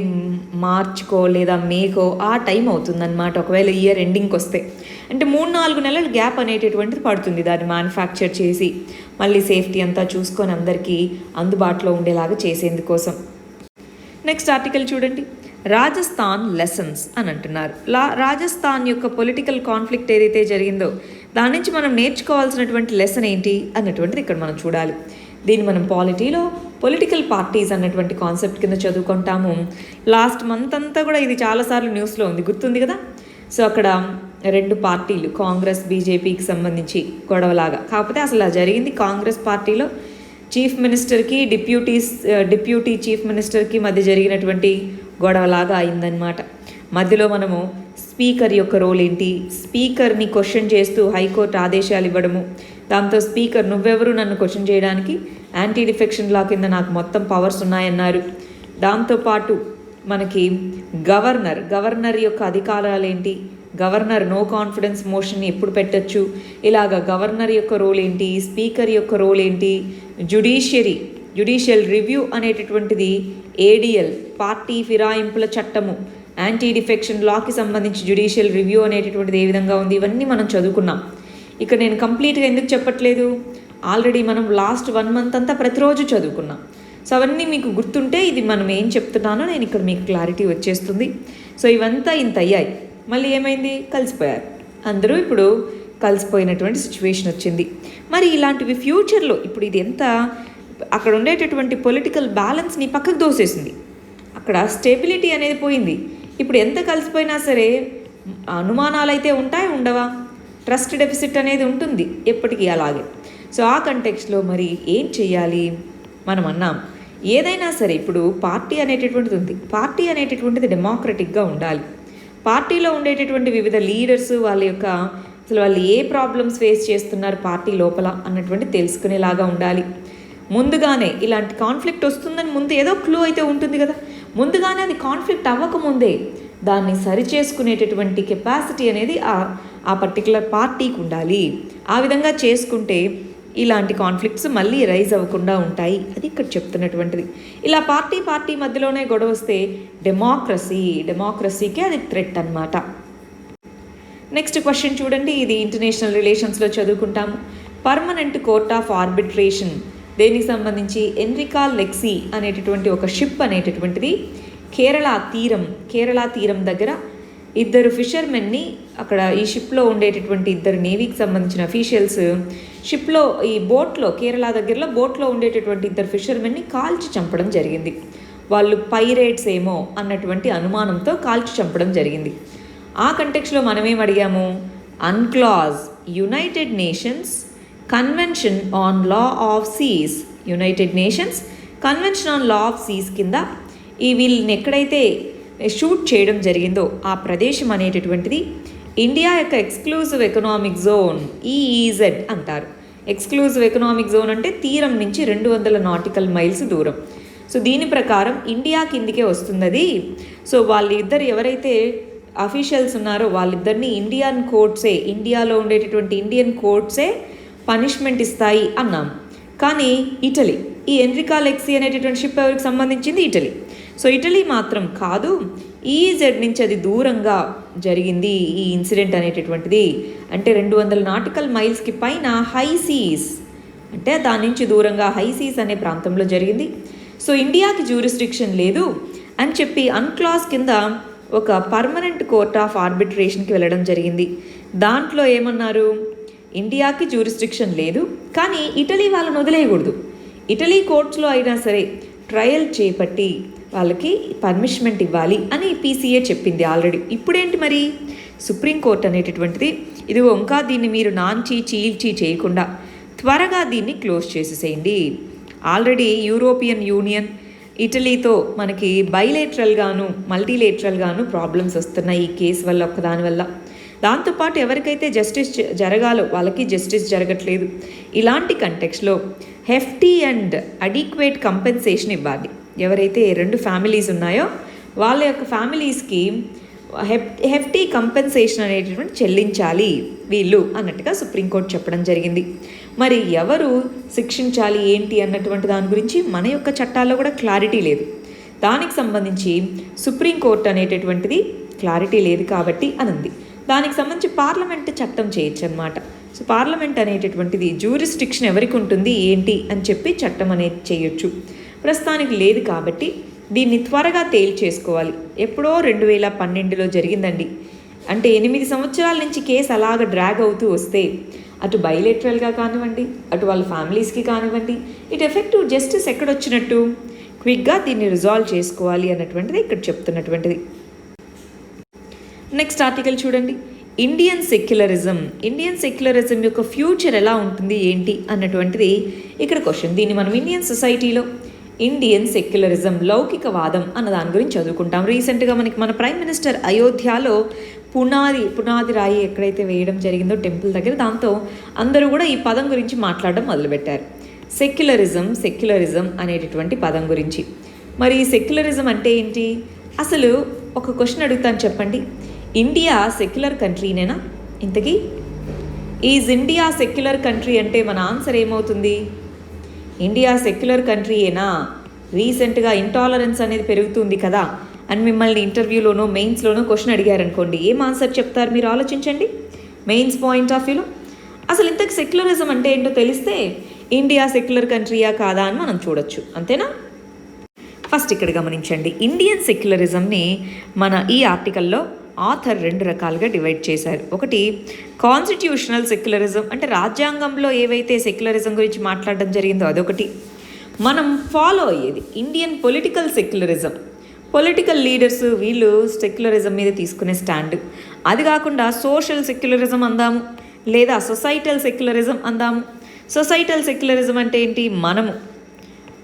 మార్చ్కో లేదా మేకో ఆ టైం అవుతుందన్నమాట. ఒకవేళ ఇయర్ ఎండింగ్కి వస్తే అంటే 3-4 నెలల గ్యాప్ అనేటటువంటిది పడుతుంది దాన్ని మ్యానుఫ్యాక్చర్ చేసి మళ్ళీ సేఫ్టీ అంతా చూసుకొని అందరికీ అందుబాటులో ఉండేలాగా చేసేందుకోసం. నెక్స్ట్ ఆర్టికల్ చూడండి, రాజస్థాన్ లెసన్స్ అని అంటున్నారు. రాజస్థాన్ యొక్క పొలిటికల్ కాన్ఫ్లిక్ట్ ఏదైతే జరిగిందో దాని నుంచి మనం నేర్చుకోవాల్సినటువంటి లెసన్ ఏంటి అన్నటువంటిది ఇక్కడ మనం చూడాలి. దీన్ని మనం పాలిటీలో పొలిటికల్ పార్టీస్ అన్నటువంటి కాన్సెప్ట్ కింద చదువుకుంటాము. లాస్ట్ మంత్ అంతా కూడా ఇది చాలాసార్లు న్యూస్లో ఉంది, గుర్తుంది కదా. సో అక్కడ 2 పార్టీలు, కాంగ్రెస్ బీజేపీకి సంబంధించి గొడవలాగా, కాకపోతే అసలు జరిగింది కాంగ్రెస్ పార్టీలో చీఫ్ మినిస్టర్కి డిప్యూటీ చీఫ్ మినిస్టర్కి మధ్య జరిగినటువంటి గొడవలాగా అయిందనమాట. మధ్యలో మనము స్పీకర్ యొక్క రోల్ ఏంటి, స్పీకర్ని క్వశ్చన్ చేస్తూ హైకోర్టు ఆదేశాలు ఇవ్వడము, దాంతో స్పీకర్ నువ్వెవరు నన్ను క్వశ్చన్ చేయడానికి, యాంటీ డిఫెక్షన్ లా కింద నాకు మొత్తం పవర్స్ ఉన్నాయన్నారు. దాంతోపాటు మనకి గవర్నర్ యొక్క అధికారాలు ఏంటి, గవర్నర్ నో కాన్ఫిడెన్స్ మోషన్ని ఎప్పుడు పెట్టచ్చు, ఇలాగ గవర్నర్ యొక్క రోల్ ఏంటి, స్పీకర్ యొక్క రోల్ ఏంటి, జ్యుడిషియరీ జ్యుడిషియల్ రివ్యూ అనేటటువంటిది, ఏడిఎల్ పార్టీ ఫిరాయింపుల చట్టము, యాంటీ డిఫెక్షన్ లాకి సంబంధించి జ్యుడిషియల్ రివ్యూ అనేటటువంటిది ఏ విధంగా ఉంది, ఇవన్నీ మనం చదువుకున్నాం. ఇక్కడ నేను కంప్లీట్గా ఎందుకు చెప్పట్లేదు, ఆల్రెడీ మనం లాస్ట్ 1 month అంతా ప్రతిరోజు చదువుకున్నాం. సో అవన్నీ మీకు గుర్తుంటే ఇది మనం ఏం చెప్తున్నానో నేను ఇక్కడ మీకు క్లారిటీ వచ్చేస్తుంది. సో ఇవంతా ఇంత అయ్యాయి, మళ్ళీ ఏమైంది, కలిసిపోయారు అందరూ. ఇప్పుడు కలిసిపోయినటువంటి సిచ్యువేషన్ వచ్చింది. మరి ఇలాంటివి ఫ్యూచర్లో ఇప్పుడు ఇది ఎంత అక్కడ ఉండేటటువంటి పొలిటికల్ బ్యాలెన్స్ని పక్కకు దోసేసింది, అక్కడ స్టెబిలిటీ అనేది పోయింది. ఇప్పుడు ఎంత కలిసిపోయినా సరే అనుమానాలు అయితే ఉంటాయి, ఉండవా, ట్రస్ట్ డెఫిసిట్ అనేది ఉంటుంది ఎప్పటికీ అలాగే. సో ఆ కంటెక్స్లో మరి ఏం చెయ్యాలి, మనం అన్నాం ఏదైనా సరే ఇప్పుడు పార్టీ అనేటటువంటిది ఉంది, పార్టీ అనేటటువంటిది డెమోక్రటిక్గా ఉండాలి. పార్టీలో ఉండేటటువంటి వివిధ లీడర్స్ వాళ్ళ యొక్క అసలు వాళ్ళు ఏ ప్రాబ్లమ్స్ ఫేస్ చేస్తున్నారు పార్టీ లోపల అన్నటువంటి తెలుసుకునేలాగా ఉండాలి. ముందుగానే ఇలాంటి కాన్ఫ్లిక్ట్ వస్తుందని ముందు ఏదో క్లూ అయితే ఉంటుంది కదా, ముందుగానే అది కాన్ఫ్లిక్ట్ అవ్వకముందే దాన్ని సరిచేసుకునేటటువంటి కెపాసిటీ అనేది ఆ పర్టికులర్ పార్టీకి ఉండాలి. ఆ విధంగా చేసుకుంటే ఇలాంటి కాన్ఫ్లిక్ట్స్ మళ్ళీ రైజ్ అవ్వకుండా ఉంటాయి, అది ఇక్కడ చెప్తున్నటువంటిది. ఇలా పార్టీ మధ్యలోనే గొడవ వస్తే డెమోక్రసీకి అది థ్రెట్ అన్నమాట. నెక్స్ట్ క్వశ్చన్ చూడండి, ఇది ఇంటర్నేషనల్ రిలేషన్స్లో చదువుకుంటాము. పర్మనెంట్ కోర్ట్ ఆఫ్ ఆర్బిట్రేషన్ దేనికి సంబంధించి, ఎన్రికా లెక్సీ అనేటటువంటి ఒక షిప్ అనేటటువంటిది కేరళ తీరం దగ్గర 2 ఫిషర్మెన్ని, అక్కడ ఈ షిప్లో ఉండేటటువంటి 2 నేవీకి సంబంధించిన అఫీషియల్స్ షిప్లో ఈ బోట్లో కేరళ దగ్గరలో బోట్లో ఉండేటటువంటి 2 ఫిషర్మెన్ని కాల్చి చంపడం జరిగింది. వాళ్ళు పైరేట్స్ ఏమో అన్నటువంటి అనుమానంతో కాల్చి చంపడం జరిగింది. ఆ కంటెక్స్లో మనమేం అడిగాము, UNCLOS united nations convention on law of seas, united nations convention on law of seas కింద ఈ వీళ్ళని ఎక్కడైతే షూట్ చేయడం జరిగిందో ఆ ప్రదేశం అనేటటువంటిది ఇండియా యొక్క ఎక్స్క్లూజివ్ ఎకనామిక్ జోన్, ఈఈజెడ్ అంటారు. ఎక్స్క్లూజివ్ ఎకనామిక్ జోన్ అంటే తీరం నుంచి 200 నాటికల్ మైల్స్ దూరం. సో దీని ప్రకారం ఇండియా కిందికే వస్తుంది అది. సో వాళ్ళిద్దరు ఎవరైతే అఫీషియల్స్ ఉన్నారో వాళ్ళిద్దరిని ఇండియాలో ఉండేటటువంటి ఇండియన్ కోర్ట్సే పనిష్మెంట్ ఇస్తాయి అన్నాం. కానీ ఇటలీ, ఈ ఎన్రికా లెక్సీ అనేటటువంటి షిప్ ఎవరికి సంబంధించింది, ఇటలీ. సో ఇటలీ మాత్రం కాదు, ఈజెడ్ నుంచి అది దూరంగా జరిగింది ఈ ఇన్సిడెంట్ అనేటటువంటిది. అంటే 200 నాటికల్ మైల్స్కి పైన హై సీస్, అంటే దాని నుంచి దూరంగా హై సీస్ అనే ప్రాంతంలో జరిగింది. సో ఇండియాకి జ్యూరిస్డిక్షన్ లేదు అని చెప్పి అన్క్లాస్ కింద ఒక పర్మనెంట్ కోర్ట్ ఆఫ్ ఆర్బిట్రేషన్కి వెళ్ళడం జరిగింది. దాంట్లో ఏమన్నారు, ఇండియాకి జ్యూరిస్డిక్షన్ లేదు, కానీ ఇటలీ వాళ్ళని వదిలేయకూడదు, ఇటలీ కోర్ట్స్లో అయినా సరే ట్రయల్ చేపట్టి వాళ్ళకి పనిష్మెంట్ ఇవ్వాలి అని పీసీఏ చెప్పింది ఆల్రెడీ. ఇప్పుడేంటి మరి, సుప్రీంకోర్టు అనేటటువంటిది ఇదిగో ఇంకా దీన్ని మీరు నాంచి చీల్చి చేయకుండా త్వరగా దీన్ని క్లోజ్ చేసేసేయండి. ఆల్రెడీ యూరోపియన్ యూనియన్ ఇటలీతో మనకి బైలేటరల్గాను మల్టీలేటరల్గాను ప్రాబ్లమ్స్ వస్తున్నాయి ఈ కేసు వల్ల, ఒక్కదాని వల్ల. దాంతోపాటు ఎవరికైతే జస్టిస్ జరగాలో వాళ్ళకి జస్టిస్ జరగట్లేదు. ఇలాంటి కంటెక్స్లో హెఫ్టీ అండ్ అడిక్వేట్ కంపెన్సేషన్ ఇవ్వాలి. ఎవరైతే 2 ఫ్యామిలీస్ ఉన్నాయో వాళ్ళ యొక్క ఫ్యామిలీస్కి హెఫ్టీ కంపెన్సేషన్ అనేటటువంటి చెల్లించాలి వీళ్ళు అన్నట్టుగా సుప్రీంకోర్టు చెప్పడం జరిగింది. మరి ఎవరు శిక్షించాలి ఏంటి అన్నటువంటి దాని గురించి మన యొక్క చట్టాల్లో కూడా క్లారిటీ లేదు. దానికి సంబంధించి సుప్రీంకోర్టు అనేటటువంటిది క్లారిటీ లేదు కాబట్టి అనంది. దానికి సంబంధించి పార్లమెంట్ చట్టం చేయొచ్చు అన్నమాట. సో పార్లమెంట్ అనేటటువంటిది జ్యూరిస్డిక్షన్ ఎవరికి ఉంటుంది ఏంటి అని చెప్పి చట్టం అనేది చేయొచ్చు. ప్రస్తుతానికి లేదు కాబట్టి దీన్ని త్వరగా తేల్చేసుకోవాలి. ఎప్పుడో 2012లో జరిగిందండి. అంటే 8 సంవత్సరాల నుంచి కేసు అలాగ డ్రాగ్ అవుతూ వస్తే అటు బైలేటరల్గా కానివ్వండి, అటు వాళ్ళ ఫ్యామిలీస్కి కానివ్వండి, ఇటు ఎఫెక్టివ్ జస్టిస్ ఎక్కడొచ్చినట్టు, క్విక్గా దీన్ని రిజాల్వ్ చేసుకోవాలి అన్నటువంటిది ఇక్కడ చెప్తున్నటువంటిది. నెక్స్ట్ ఆర్టికల్ చూడండి, ఇండియన్ సెక్యులరిజం యొక్క ఫ్యూచర్ ఎలా ఉంటుంది ఏంటి అన్నటువంటిది ఇక్కడ క్వశ్చన్. దీన్ని మనం ఇండియన్ సొసైటీలో ఇండియన్ సెక్యులరిజం, లౌకికవాదం అన్న దాని గురించి చదువుకుంటాం. రీసెంట్గా మన ప్రైమ్ మినిస్టర్ అయోధ్యలో పునాది రాయి ఎక్కడైతే వేయడం జరిగిందో టెంపుల్ దగ్గర, దాంతో అందరూ కూడా ఈ పదం గురించి మాట్లాడడం మొదలుపెట్టారు. సెక్యులరిజం అనేటటువంటి పదం గురించి. మరి సెక్యులరిజం అంటే ఏంటి, అసలు ఒక క్వశ్చన్ అడుగుతాను చెప్పండి. ఇండియా సెక్యులర్ కంట్రీనేనా ఇంతకీ? ఈజ్ ఇండియా సెక్యులర్ కంట్రీ అంటే మన ఆన్సర్ ఏమవుతుంది? ఇండియా సెక్యులర్ కంట్రీయేనా, రీసెంట్గా ఇంటాలరెన్స్ అనేది పెరుగుతుంది కదా అని మిమ్మల్ని ఇంటర్వ్యూలోనో మెయిన్స్లోనో క్వశ్చన్ అడిగారనుకోండి, ఏం ఆన్సర్ చెప్తారు మీరు ఆలోచించండి. మెయిన్స్ పాయింట్ ఆఫ్ వ్యూలో అసలు ఇంతకు సెక్యులరిజం అంటే ఏంటో తెలిస్తే ఇండియా సెక్యులర్ కంట్రీయా కాదా అని మనం చూడొచ్చు, అంతేనా? ఫస్ట్ ఇక్కడ గమనించండి, ఇండియన్ సెక్యులరిజంని మన ఈ ఆర్టికల్లో ఆథర్ 2 రకాలుగా డివైడ్ చేశారు. ఒకటి కాన్స్టిట్యూషనల్ సెక్యులరిజం, అంటే రాజ్యాంగంలో ఏవైతే సెక్యులరిజం గురించి మాట్లాడడం జరిగిందో అదొకటి. మనం ఫాలో అయ్యేది Indian political secularism, political leaders వీళ్ళు సెక్యులరిజం మీద తీసుకునే స్టాండ్. అది కాకుండా సోషల్ సెక్యులరిజం అందాము, లేదా సొసైటల్ సెక్యులరిజం అందాము. సొసైటల్ సెక్యులరిజం అంటే ఏంటి? మనము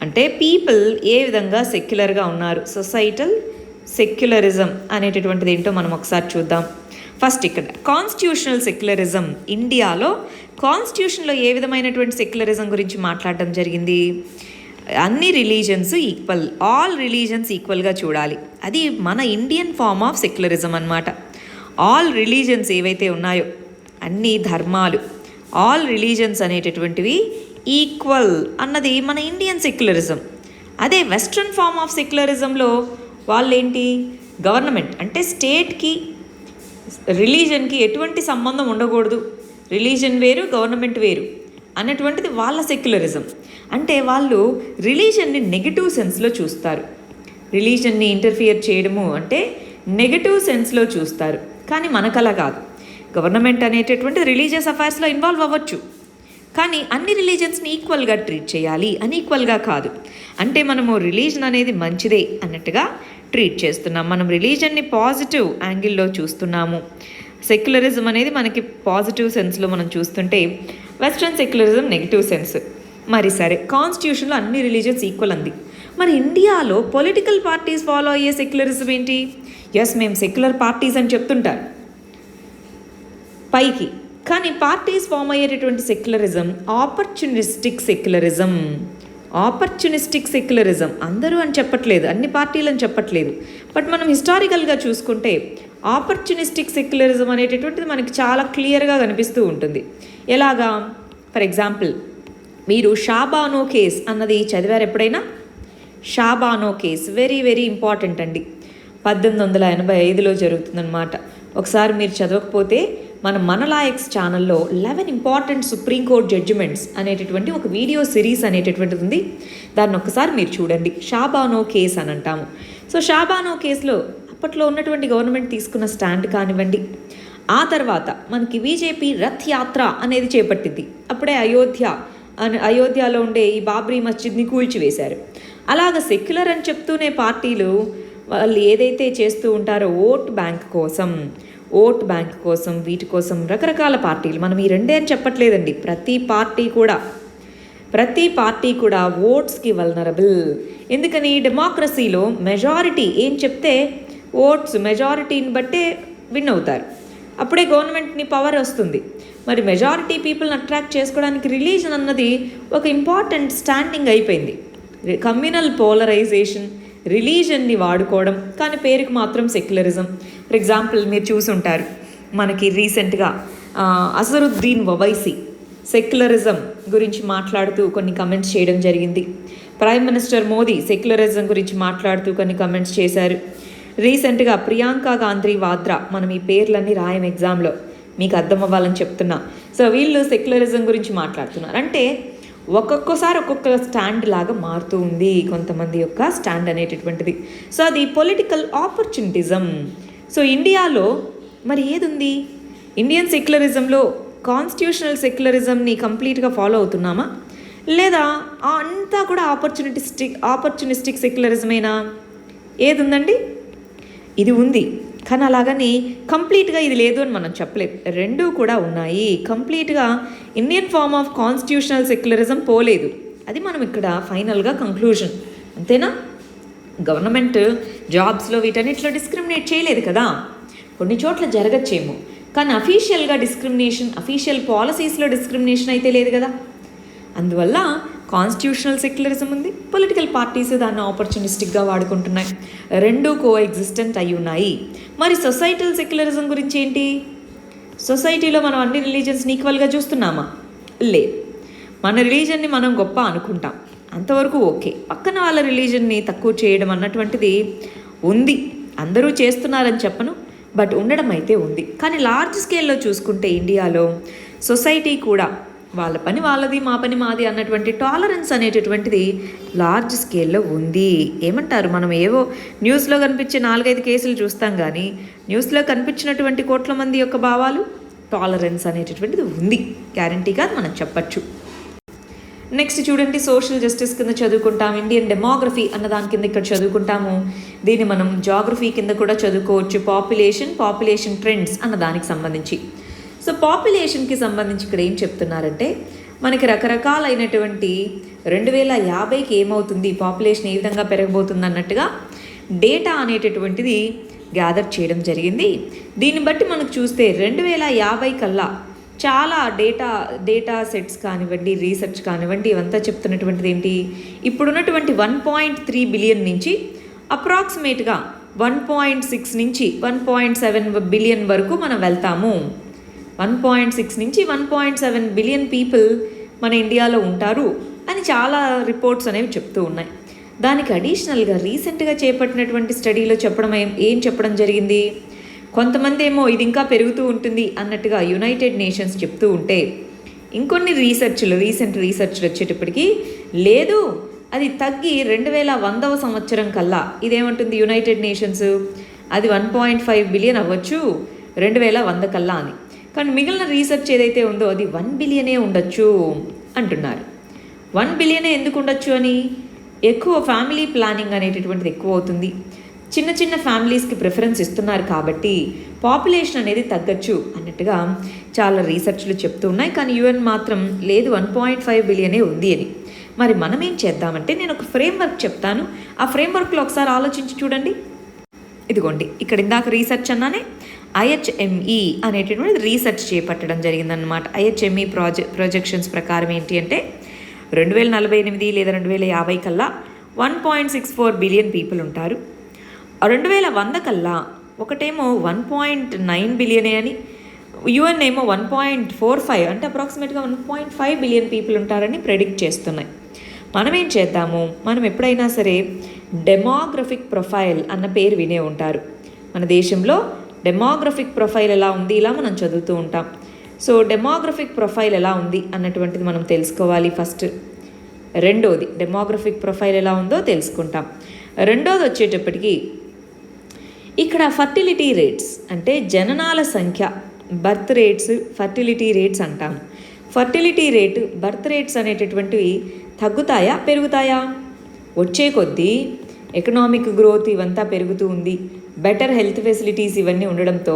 అంటే పీపుల్ ఏ విధంగా సెక్యులర్గా ఉన్నారు. సొసైటల్ సెక్యులరిజం అనేటటువంటిది ఏంటో మనం ఒకసారి చూద్దాం. ఫస్ట్ ఇక్కడ కాన్స్టిట్యూషనల్ సెక్యులరిజం, ఇండియాలో కాన్స్టిట్యూషన్లో ఏ విధమైనటువంటి సెక్యులరిజం గురించి మాట్లాడడం జరిగింది? అన్ని రిలీజన్స్ ఈక్వల్, ఆల్ రిలీజన్స్ ఈక్వల్గా చూడాలి. అది మన ఇండియన్ ఫార్మ్ ఆఫ్ సెక్యులరిజం అన్నమాట. ఆల్ రిలీజన్స్ ఏవైతే ఉన్నాయో అన్ని ధర్మాలు, ఆల్ రిలీజన్స్ అనేటటువంటివి ఈక్వల్ అన్నది మన ఇండియన్ సెక్యులరిజం. అదే వెస్ట్రన్ ఫార్మ్ ఆఫ్ సెక్యులరిజంలో వాళ్ళేంటి, గవర్నమెంట్ అంటే స్టేట్కి రిలీజన్కి ఎటువంటి సంబంధం ఉండకూడదు, రిలీజన్ వేరు గవర్నమెంట్ వేరు అన్నటువంటిది వాళ్ళ సెక్యులరిజం. అంటే వాళ్ళు రిలీజన్ని నెగిటివ్ సెన్స్లో చూస్తారు. రిలీజన్ని ఇంటర్ఫియర్ చేయడము అంటే నెగిటివ్ సెన్స్లో చూస్తారు. కానీ మనకలా కాదు. గవర్నమెంట్ అనేటటువంటి రిలీజియస్ అఫైర్స్లో ఇన్వాల్వ్ అవ్వచ్చు, కానీ అన్ని రిలీజన్స్ని ఈక్వల్గా ట్రీట్ చేయాలి, అన్ఈక్వల్గా కాదు. అంటే మనము రిలీజన్ అనేది మంచిదే అన్నట్టుగా ట్రీట్ చేస్తున్నాం. మనం రిలీజన్ని పాజిటివ్ యాంగిల్లో చూస్తున్నాము. సెక్యులరిజం అనేది మనకి పాజిటివ్ సెన్స్లో మనం చూస్తుంటే వెస్ట్రన్ సెక్యులరిజం నెగిటివ్ సెన్స్. మరి సరే, కాన్స్టిట్యూషన్లో అన్ని రిలీజన్స్ ఈక్వల్ అంది. మరి ఇండియాలో పొలిటికల్ పార్టీస్ ఫాలో అయ్యే సెక్యులరిజం ఏంటి? ఎస్, మేము సెక్యులర్ పార్టీస్ అని చెప్తుంటారు పైకి, కానీ పార్టీస్ ఫామ్ అయ్యేటటువంటి secularism opportunistic secularism. Opportunistic secularism అందరూ అని చెప్పట్లేదు, అన్ని పార్టీలు అని చెప్పట్లేదు. బట్ మనం హిస్టారికల్గా చూసుకుంటే ఆపర్చునిస్టిక్ సెక్యులరిజం అనేటటువంటిది మనకి చాలా క్లియర్గా కనిపిస్తూ ఉంటుంది. ఎలాగా? ఫర్ ఎగ్జాంపుల్, మీరు షాబానో కేస్ అన్నది చదివారు ఎప్పుడైనా? Shah Bano case very very important అండి. 1885లో జరుగుతుందన్నమాట. ఒకసారి మీరు చదవకపోతే మన లాయక్స్ ఛానల్లో 11 ఇంపార్టెంట్ సుప్రీంకోర్టు జడ్జిమెంట్స్ అనేటటువంటి ఒక వీడియో సిరీస్ అనేటటువంటిది ఉంది. దాన్ని ఒకసారి మీరు చూడండి. షాబానో కేస్ అని అంటాము. సో షాబానో కేసులో అప్పట్లో ఉన్నటువంటి గవర్నమెంట్ తీసుకున్న స్టాండ్ కానివ్వండి, ఆ తర్వాత మనకి బీజేపీ రథ్ యాత్ర అనేది చేపట్టింది. అప్పుడే అయోధ్యలో ఉండే ఈ బాబ్రీ మస్జిద్ని కూల్చివేశారు. అలాగ సెక్యులర్ అని చెప్తూనే పార్టీలు వాళ్ళు ఏదైతే చేస్తూ ఉంటారో ఓట్ బ్యాంక్ కోసం వీటి కోసం రకరకాల పార్టీలు, మనం ఈ రెండే అని చెప్పట్లేదండి, ప్రతి పార్టీ కూడా ఓట్స్కి వల్నరబుల్. ఎందుకని? డెమోక్రసీలో మెజారిటీ ఏం చెప్తే ఓట్స్ మెజారిటీని బట్టే విన్ అవుతారు. అప్పుడే గవర్నమెంట్ని పవర్ వస్తుంది. మరి మెజారిటీ పీపుల్ని అట్రాక్ట్ చేసుకోవడానికి రిలీజన్ అన్నది ఒక ఇంపార్టెంట్ స్టాండింగ్ అయిపోయింది. కమ్యూనల్ పోలరైజేషన్, రిలీజన్ని వాడుకోవడం, కానీ పేరుకు మాత్రం సెక్యులరిజం. ఫర్ ఎగ్జాంపుల్, మీరు చూసుంటారు మనకి రీసెంట్గా అసరుద్దీన్ ఓవైసీ సెక్యులరిజం గురించి మాట్లాడుతూ కొన్ని కమెంట్స్ చేయడం జరిగింది. ప్రైమ్ మినిస్టర్ మోదీ సెక్యులరిజం గురించి మాట్లాడుతూ కొన్ని కమెంట్స్ చేశారు. రీసెంట్గా ప్రియాంక గాంధీ వాద్రా, మనం ఈ పేర్లన్నీ రాయం ఎగ్జామ్లో, మీకు అర్థం అవ్వాలని చెప్తున్నా. సో వీళ్ళు సెక్యులరిజం గురించి మాట్లాడుతున్నారు. అంటే ఒక్కొక్కసారి ఒక్కొక్క స్టాండ్ లాగా మారుతూ ఉంది కొంతమంది యొక్క స్టాండ్ అనేటటువంటిది. సో అది పొలిటికల్ ఆపర్చునిటిజం. సో ఇండియాలో మరి ఏది ఉంది? ఇండియన్ సెక్యులరిజంలో కాన్స్టిట్యూషనల్ సెక్యులరిజంని కంప్లీట్గా ఫాలో అవుతున్నామా, లేదా అంతా కూడా ఆపర్చునిస్టిక్ సెక్యులరిజమేనా? ఏది ఉందండి? ఇది ఉంది, కానీ అలాగని కంప్లీట్గా ఇది లేదు అని మనం చెప్పలేదు. రెండూ కూడా ఉన్నాయి. కంప్లీట్గా Indian form of constitutional secularism పోలేదు. అది మనం ఇక్కడ ఫైనల్గా కంక్లూజన్, అంతేనా? గవర్నమెంట్ జాబ్స్లో వీటన్నిటిలో డిస్క్రిమినేట్ చేయలేదు కదా. కొన్ని చోట్ల జరగచ్చేమో, కానీ అఫీషియల్గా డిస్క్రిమినేషన్, అఫీషియల్ పాలసీస్లో డిస్క్రిమినేషన్ అయితే లేదు కదా. అందువల్ల కాన్స్టిట్యూషనల్ సెక్యులరిజం ఉంది, పొలిటికల్ పార్టీస్ దాన్ని ఆపర్చునిస్టిక్గా వాడుకుంటున్నాయి. రెండూ కోఎగ్జిస్టెంట్ అయి ఉన్నాయి. మరి సొసైటల్ సెక్యులరిజం గురించి ఏంటి? సొసైటీలో మనం అన్ని రిలీజియన్స్ని ఈక్వల్గా చూస్తున్నామా? లేదు. మన రిలీజన్ని మనం గొప్ప అనుకుంటాం, అంతవరకు ఓకే. పక్కన వాళ్ళ రిలీజన్ని తక్కువ చేయడం అన్నటువంటిది ఉంది, అందరూ చేస్తున్నారని చెప్పను, బట్ ఉండడం అయితే ఉంది. కానీ లార్జ్ స్కేల్లో చూసుకుంటే ఇండియాలో సొసైటీ కూడా వాళ్ళ పని వాళ్ళది, మా పని మాది అన్నటువంటి టాలరెన్స్ అనేటటువంటిది లార్జ్ స్కేల్లో ఉంది. ఏమంటారు, మనం ఏవో న్యూస్లో కనిపించే 4-5 కేసులు చూస్తాం, కానీ న్యూస్లో కనిపించినటువంటి కోట్ల మంది యొక్క భావాలు, టాలరెన్స్ అనేటటువంటిది ఉంది, గ్యారంటీగా మనం చెప్పచ్చు. నెక్స్ట్ చూడండి, సోషల్ జస్టిస్ కింద చదువుకుంటాం, ఇండియన్ డెమోగ్రఫీ అన్న దాని కింద ఇక్కడ చదువుకుంటాము. దీన్ని మనం జాగ్రఫీ కింద కూడా చదువుకోవచ్చు. పాపులేషన్ ట్రెండ్స్ అన్న దానికి సంబంధించి. సో పాపులేషన్కి సంబంధించి ఇక్కడ ఏం చెప్తున్నారంటే, మనకి రకరకాలైనటువంటి 2050కి ఏమవుతుంది, పాపులేషన్ ఏ విధంగా పెరగబోతుంది అన్నట్టుగా డేటా అనేటటువంటిది గ్యాదర్ చేయడం జరిగింది. దీన్ని బట్టి మనకు చూస్తే 2050 కల్లా చాలా డేటా సెట్స్ కానివ్వండి, రీసెర్చ్ కానివ్వండి, ఇవంతా చెప్తున్నటువంటిది ఏంటి, ఇప్పుడున్నటువంటి 1.3 బిలియన్ నుంచి అప్రాక్సిమేట్గా 1.6 నుంచి 1.7 బిలియన్ వరకు మనం వెళ్తాము. 1.6 నుంచి 1.7 బిలియన్ పీపుల్ మన ఇండియాలో ఉంటారు అని చాలా రిపోర్ట్స్ అనేవి చెప్తూ ఉన్నాయి. దానికి అడిషనల్గా రీసెంట్గా చేపట్టినటువంటి స్టడీలో ఏం చెప్పడం జరిగింది, కొంతమంది ఏమో ఇది ఇంకా పెరుగుతూ ఉంటుంది అన్నట్టుగా యునైటెడ్ నేషన్స్ చెప్తూ ఉంటే, ఇంకొన్ని రీసెంట్ రీసెర్చ్లు వచ్చేటప్పటికి లేదు, అది తగ్గి 2100వ సంవత్సరం కల్లా ఇదేమంటుంది యునైటెడ్ నేషన్స్, అది 1.5 బిలియన్ అవ్వచ్చు 2100 కల్లా అని. కానీ మిగిలిన రీసెర్చ్ ఏదైతే ఉందో అది 1 బిలియనే ఉండొచ్చు అంటున్నారు. 1 బిలియనే ఎందుకు ఉండొచ్చు అని, ఎక్కువ ఫ్యామిలీ ప్లానింగ్ అనేటటువంటిది ఎక్కువ అవుతుంది, చిన్న ఫ్యామిలీస్కి ప్రిఫరెన్స్ ఇస్తున్నారు కాబట్టి పాపులేషన్ అనేది తగ్గచ్చు అన్నట్టుగా చాలా రీసెర్చ్లు చెప్తూ ఉన్నాయి. కానీ యుఎన్ మాత్రం లేదు 1.5 బిలియనే ఉంది అని. మరి మనం ఏం చేద్దామంటే, నేను ఒక ఫ్రేమ్వర్క్ చెప్తాను, ఆ ఫ్రేమ్వర్క్లో ఒకసారి ఆలోచించి చూడండి. ఇదిగోండి, ఇక్కడ ఇందాక రీసెర్చ్ అన్నానే, IHME అనేటటువంటి రీసెర్చ్ చేపట్టడం జరిగిందన్నమాట. IHME ప్రొజెక్షన్స్ ప్రకారం ఏంటి అంటే 2048 లేదా 2050 కల్లా 1.64 బిలియన్ పీపుల్ ఉంటారు. 2100 కల్లా ఒకటేమో 1.9 బిలియనే అని, యుఎన్ ఏమో 1.45 అంటే అప్రాక్సిమేట్గా 1.5 బిలియన్ పీపుల్ ఉంటారని ప్రెడిక్ట్ చేస్తున్నాయి. మనం ఏం చేద్దాము, మనం ఎప్పుడైనా సరే డెమోగ్రఫిక్ ప్రొఫైల్ అన్న పేరు వినే ఉంటారు. మన దేశంలో డెమోగ్రఫిక్ ప్రొఫైల్ ఎలా ఉంది, ఇలా మనం చదువుతూ ఉంటాం. సో డెమోగ్రఫిక్ ప్రొఫైల్ ఎలా ఉంది అన్నటువంటిది మనం తెలుసుకోవాలి ఫస్ట్. రెండోది డెమోగ్రఫిక్ ప్రొఫైల్ ఎలా ఉందో తెలుసుకుంటాం. రెండోది వచ్చేటప్పటికి ఇక్కడ ఫర్టిలిటీ రేట్స్ అంటే జననాల సంఖ్య, బర్త్ రేట్స్, ఫర్టిలిటీ రేట్స్ అంటాం. ఫర్టిలిటీ రేటు, బర్త్ రేట్స్ అనేటటువంటివి తగ్గుతాయా పెరుగుతాయా, వచ్చే కొద్దీ ఎకనామిక్ గ్రోత్ ఇవంతా పెరుగుతూ ఉంది, బెటర్ హెల్త్ ఫెసిలిటీస్ ఇవన్నీ ఉండడంతో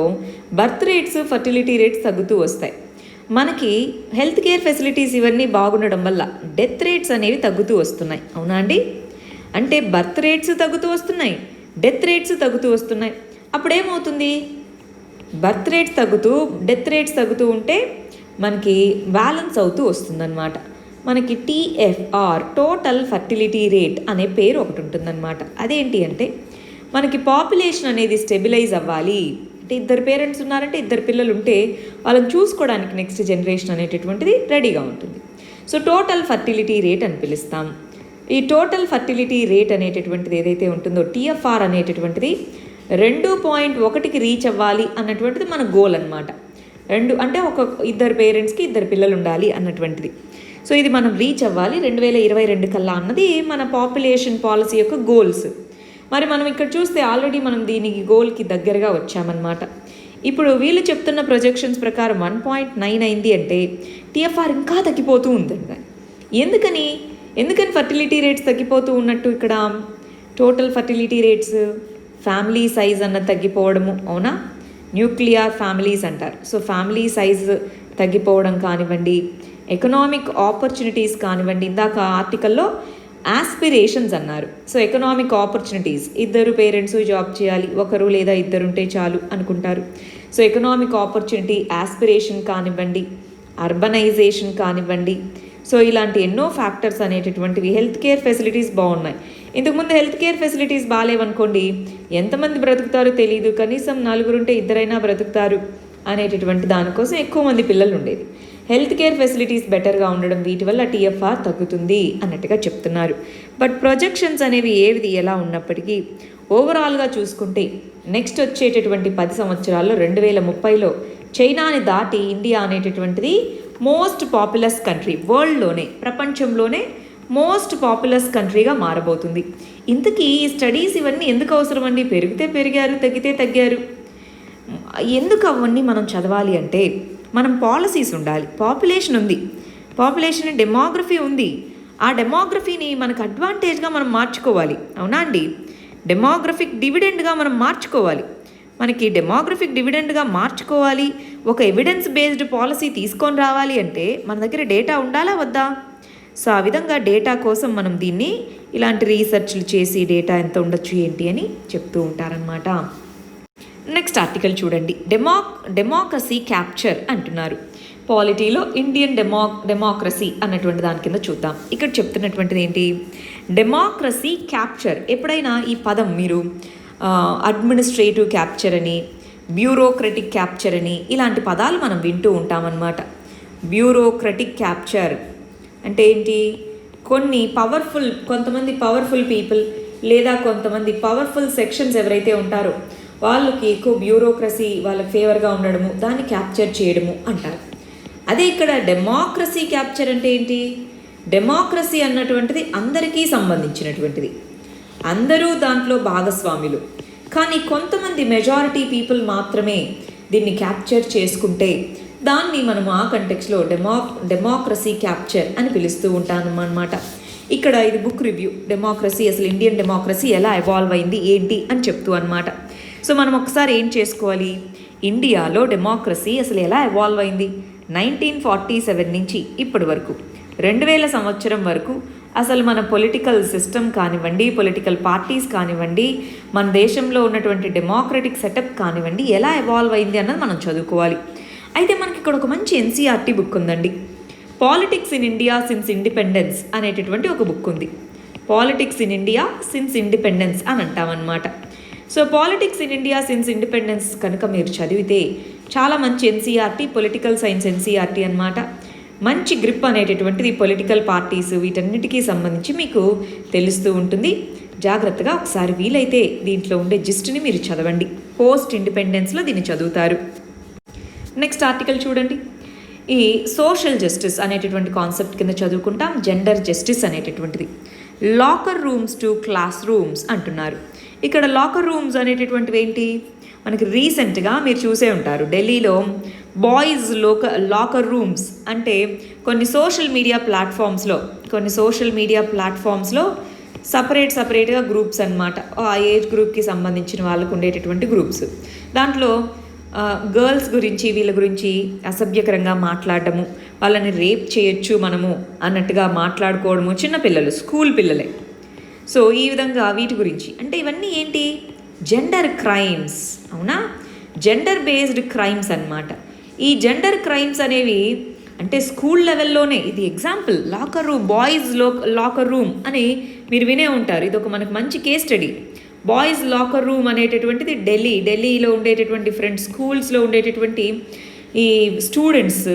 బర్త్ రేట్స్, ఫర్టిలిటీ రేట్స్ తగ్గుతూ వస్తాయి. మనకి హెల్త్ కేర్ ఫెసిలిటీస్ ఇవన్నీ బాగుండడం వల్ల డెత్ రేట్స్ అనేవి తగ్గుతూ వస్తున్నాయి. అవునా అండి? అంటే బర్త్ రేట్స్ తగ్గుతూ వస్తున్నాయి, డెత్ రేట్స్ తగ్గుతూ వస్తున్నాయి. అప్పుడేమవుతుంది, బర్త్ రేట్స్ తగ్గుతూ డెత్ రేట్స్ తగ్గుతూ ఉంటే మనకి బ్యాలెన్స్ అవుతూ వస్తుందన్నమాట. మనకి TFR టోటల్ ఫర్టిలిటీ రేట్ అనే పేరు ఒకటి ఉంటుందన్నమాట. అదేంటి అంటే, మనకి పాపులేషన్ అనేది స్టెబిలైజ్ అవ్వాలి అంటే, ఇద్దరు పేరెంట్స్ ఉన్నారంటే, ఇద్దరు పిల్లలు ఉంటే వాళ్ళని చూసుకోవడానికి నెక్స్ట్ జనరేషన్ అనేటటువంటిది రెడీగా ఉంటుంది. సో టోటల్ ఫర్టిలిటీ రేట్ అని పిలుస్తాం. ఈ టోటల్ ఫర్టిలిటీ రేట్ అనేటటువంటిది ఏదైతే ఉంటుందో, TFR అనేటటువంటిది 2.1కి రీచ్ అవ్వాలి అన్నటువంటిది మన గోల్ అనమాట. 2 అంటే ఇద్దరు పేరెంట్స్కి ఇద్దరు పిల్లలు ఉండాలి అన్నటువంటిది. సో ఇది మనం రీచ్ అవ్వాలి 2022 కల్లా అన్నది మన పాపులేషన్ పాలసీ యొక్క గోల్స్. మరి మనం ఇక్కడ చూస్తే ఆల్రెడీ మనం దీనికి గోల్కి దగ్గరగా వచ్చామన్నమాట. ఇప్పుడు వీళ్ళు చెప్తున్న ప్రొజెక్షన్స్ ప్రకారం 1.9 అయింది అంటే TFR ఇంకా తగ్గిపోతూ ఉందండి. ఎందుకని ఫర్టిలిటీ రేట్స్ తగ్గిపోతూ ఉన్నట్టు ఇక్కడ total fertility rates, family size అన్నది తగ్గిపోవడము, అవునా? న్యూక్లియర్ ఫ్యామిలీస్ అంటారు. సో ఫ్యామిలీ సైజ్ తగ్గిపోవడం కానివ్వండి, ఎకనామిక్ ఆపర్చునిటీస్ కానివ్వండి, ఇందాక ఆర్టికల్లో ఆస్పిరేషన్స్ అన్నారు. సో ఎకనామిక్ ఆపర్చునిటీస్, ఇద్దరు పేరెంట్స్ జాబ్ చేయాలి, ఒకరు లేదా ఇద్దరు ఉంటే చాలు అనుకుంటారు. సో ఎకనామిక్ ఆపర్చునిటీ, ఆస్పిరేషన్ కానివ్వండి, అర్బనైజేషన్ కానివ్వండి, సో ఇలాంటి ఎన్నో ఫ్యాక్టర్స్ అనేటటువంటివి. హెల్త్ కేర్ ఫెసిలిటీస్ బాగున్నాయి. ఇంతకుముందు హెల్త్ కేర్ ఫెసిలిటీస్ బాగాలేవనుకోండి, ఎంతమంది బ్రతుకుతారో తెలియదు, కనీసం 4 ఉంటే 2 బ్రతుకుతారు అనేటటువంటి దానికోసం ఎక్కువ మంది పిల్లలు ఉండేది. హెల్త్ కేర్ ఫెసిలిటీస్ బెటర్గా ఉండడం, వీటి వల్ల టీఎఫ్ఆర్ తగ్గుతుంది అన్నట్టుగా చెప్తున్నారు. బట్ ప్రొజెక్షన్స్ అనేవి ఏది ఎలా ఉన్నప్పటికీ ఓవరాల్గా చూసుకుంటే నెక్స్ట్ వచ్చేటటువంటి 10 సంవత్సరాల్లో 2030లో చైనాని దాటి ఇండియా అనేటటువంటిది మోస్ట్ పాపులస్ కంట్రీ, వరల్డ్లోనే, ప్రపంచంలోనే మోస్ట్ పాపులస్ కంట్రీగా మారబోతుంది. ఇంతకీ ఈ స్టడీస్ ఇవన్నీ ఎందుకు అవసరం అండి? పెరిగితే పెరిగారు, తగ్గితే తగ్గారు. ఎందుకు అవన్నీ మనం చదవాలి అంటే, మనం పాలసీస్ ఉండాలి. పాపులేషన్ ఉంది, పాపులేషన్ డెమోగ్రఫీ ఉంది. ఆ డెమోగ్రఫీని మనకు అడ్వాంటేజ్గా మనం మార్చుకోవాలి. అవునా అండి? డెమోగ్రఫిక్ డివిడెండ్గా మనం మార్చుకోవాలి. మనకి డెమోగ్రఫిక్ డివిడెండ్గా మార్చుకోవాలి, ఒక ఎవిడెన్స్ బేస్డ్ పాలసీ తీసుకొని రావాలి అంటే మన దగ్గర డేటా ఉండాలా వద్దా? సో ఆ విధంగా డేటా కోసం మనం దీన్ని ఇలాంటి రీసెర్చ్లు చేసి డేటా ఎంత ఉండొచ్చు ఏంటి అని చెప్తూ ఉంటారనమాట. నెక్స్ట్ ఆర్టికల్ చూడండి. డెమోక్రసీ క్యాప్చర్ అంటున్నారు. పాలిటీలో ఇండియన్ డెమోక్రసీ అన్నటువంటి దాని కింద చూద్దాం. ఇక్కడ చెప్తున్నటువంటిది ఏంటి? Democracy capture. ఎప్పుడైనా ఈ పదం మీరు అడ్మినిస్ట్రేటివ్ క్యాప్చర్ అని, బ్యూరోక్రటిక్ క్యాప్చర్ అని ఇలాంటి పదాలు మనం వింటూ ఉంటామన్నమాట. బ్యూరోక్రటిక్ క్యాప్చర్ అంటే ఏంటి? కొంతమంది పవర్ఫుల్ పీపుల్ లేదా కొంతమంది పవర్ఫుల్ సెక్షన్స్ ఎవరైతే ఉంటారో వాళ్ళకి ఎక్కువ బ్యూరోక్రసీ వాళ్ళకి ఫేవర్గా ఉండడము, దాన్ని క్యాప్చర్ చేయడము అంటారు. అదే ఇక్కడ డెమోక్రసీ క్యాప్చర్ అంటే ఏంటి? డెమోక్రసీ అన్నటువంటిది అందరికీ సంబంధించినటువంటిది, అందరూ దాంట్లో భాగస్వాములు. కానీ కొంతమంది మెజారిటీ పీపుల్ మాత్రమే దీన్ని క్యాప్చర్ చేసుకుంటే దాన్ని మనం ఆ కంటెక్స్లో డెమోక్రసీ క్యాప్చర్ అని పిలుస్తూ ఉంటాను అన్నమాట. ఇక్కడ ఇది బుక్ రివ్యూ. డెమోక్రసీ, అసలు ఇండియన్ డెమోక్రసీ ఎలా ఎవాల్వ్ అయింది ఏంటి అని చెప్తూ అనమాట. సో మనం ఒకసారి ఏం చేసుకోవాలి? ఇండియాలో డెమోక్రసీ అసలు ఎలా ఎవాల్వ్ అయింది 1947 నుంచి ఇప్పటి వరకు 2000 సంవత్సరం వరకు అసలు మన పొలిటికల్ సిస్టమ్ కానివ్వండి, పొలిటికల్ పార్టీస్ కానివ్వండి, మన దేశంలో ఉన్నటువంటి డెమోక్రటిక్ సెటప్ కానివ్వండి ఎలా ఎవాల్వ్ అయింది అన్నది మనం చదువుకోవాలి. అయితే మనకి ఇక్కడ ఒక మంచి ఎన్సీఆర్టీ బుక్ ఉందండి. Politics in India since independence అనేటటువంటి ఒక బుక్ ఉంది. Politics in India since independence అని అంటామన్నమాట. So politics in India since independence కనుక మీరు చదివితే చాలా మంచి ఎన్సీఆర్టీ, పొలిటికల్ సైన్స్ ఎన్సీఆర్టీ అన్నమాట. మంచి గ్రిప్ అనేటటువంటిది పొలిటికల్ పార్టీస్ వీటన్నిటికీ సంబంధించి మీకు తెలుస్తూ ఉంటుంది. జాగ్రత్తగా ఒకసారి వీలైతే దీంట్లో ఉండే జిస్ట్ని మీరు చదవండి. పోస్ట్ ఇండిపెండెన్స్లో దీన్ని చదువుతారు. నెక్స్ట్ ఆర్టికల్ చూడండి. ఈ సోషల్ జస్టిస్ అనేటటువంటి కాన్సెప్ట్ కింద చదువుకుంటాం. జెండర్ జస్టిస్ అనేటటువంటిది. Locker rooms to class rooms అంటున్నారు. ఇక్కడ లాకర్ రూమ్స్ అనేటటువంటివి ఏంటి? మనకి రీసెంట్గా మీరు చూసే ఉంటారు, ఢిల్లీలో బాయ్స్ లాకర్ రూమ్స్ అంటే కొన్ని సోషల్ మీడియా ప్లాట్ఫామ్స్లో సపరేట్గా గ్రూప్స్ అన్నమాట. ఆ ఏజ్ గ్రూప్కి సంబంధించిన వాళ్ళకు ఉండేటటువంటి గ్రూప్స్. దాంట్లో గర్ల్స్ గురించి, వీళ్ళ గురించి అసభ్యకరంగా మాట్లాడడము, వాళ్ళని రేప్ చేయొచ్చు మనము అన్నట్టుగా మాట్లాడుకోవడము, చిన్నపిల్లలు, స్కూల్ పిల్లలే. సో ఈ విధంగా వీటి గురించి అంటే ఇవన్నీ ఏంటి? Gender crimes. అవునా? జెండర్ బేస్డ్ క్రైమ్స్ అన్నమాట. ఈ జెండర్ క్రైమ్స్ అనేవి అంటే స్కూల్ లెవెల్లోనే, ఇది ఎగ్జాంపుల్, బాయ్స్ లాకర్ రూమ్ అని మీరు వినే ఉంటారు. ఇది ఒక మనకు మంచి case study. Boys locker room అనేటటువంటిది ఢిల్లీలో ఉండేటటువంటి డిఫరెంట్ స్కూల్స్లో ఉండేటటువంటి ఈ స్టూడెంట్స్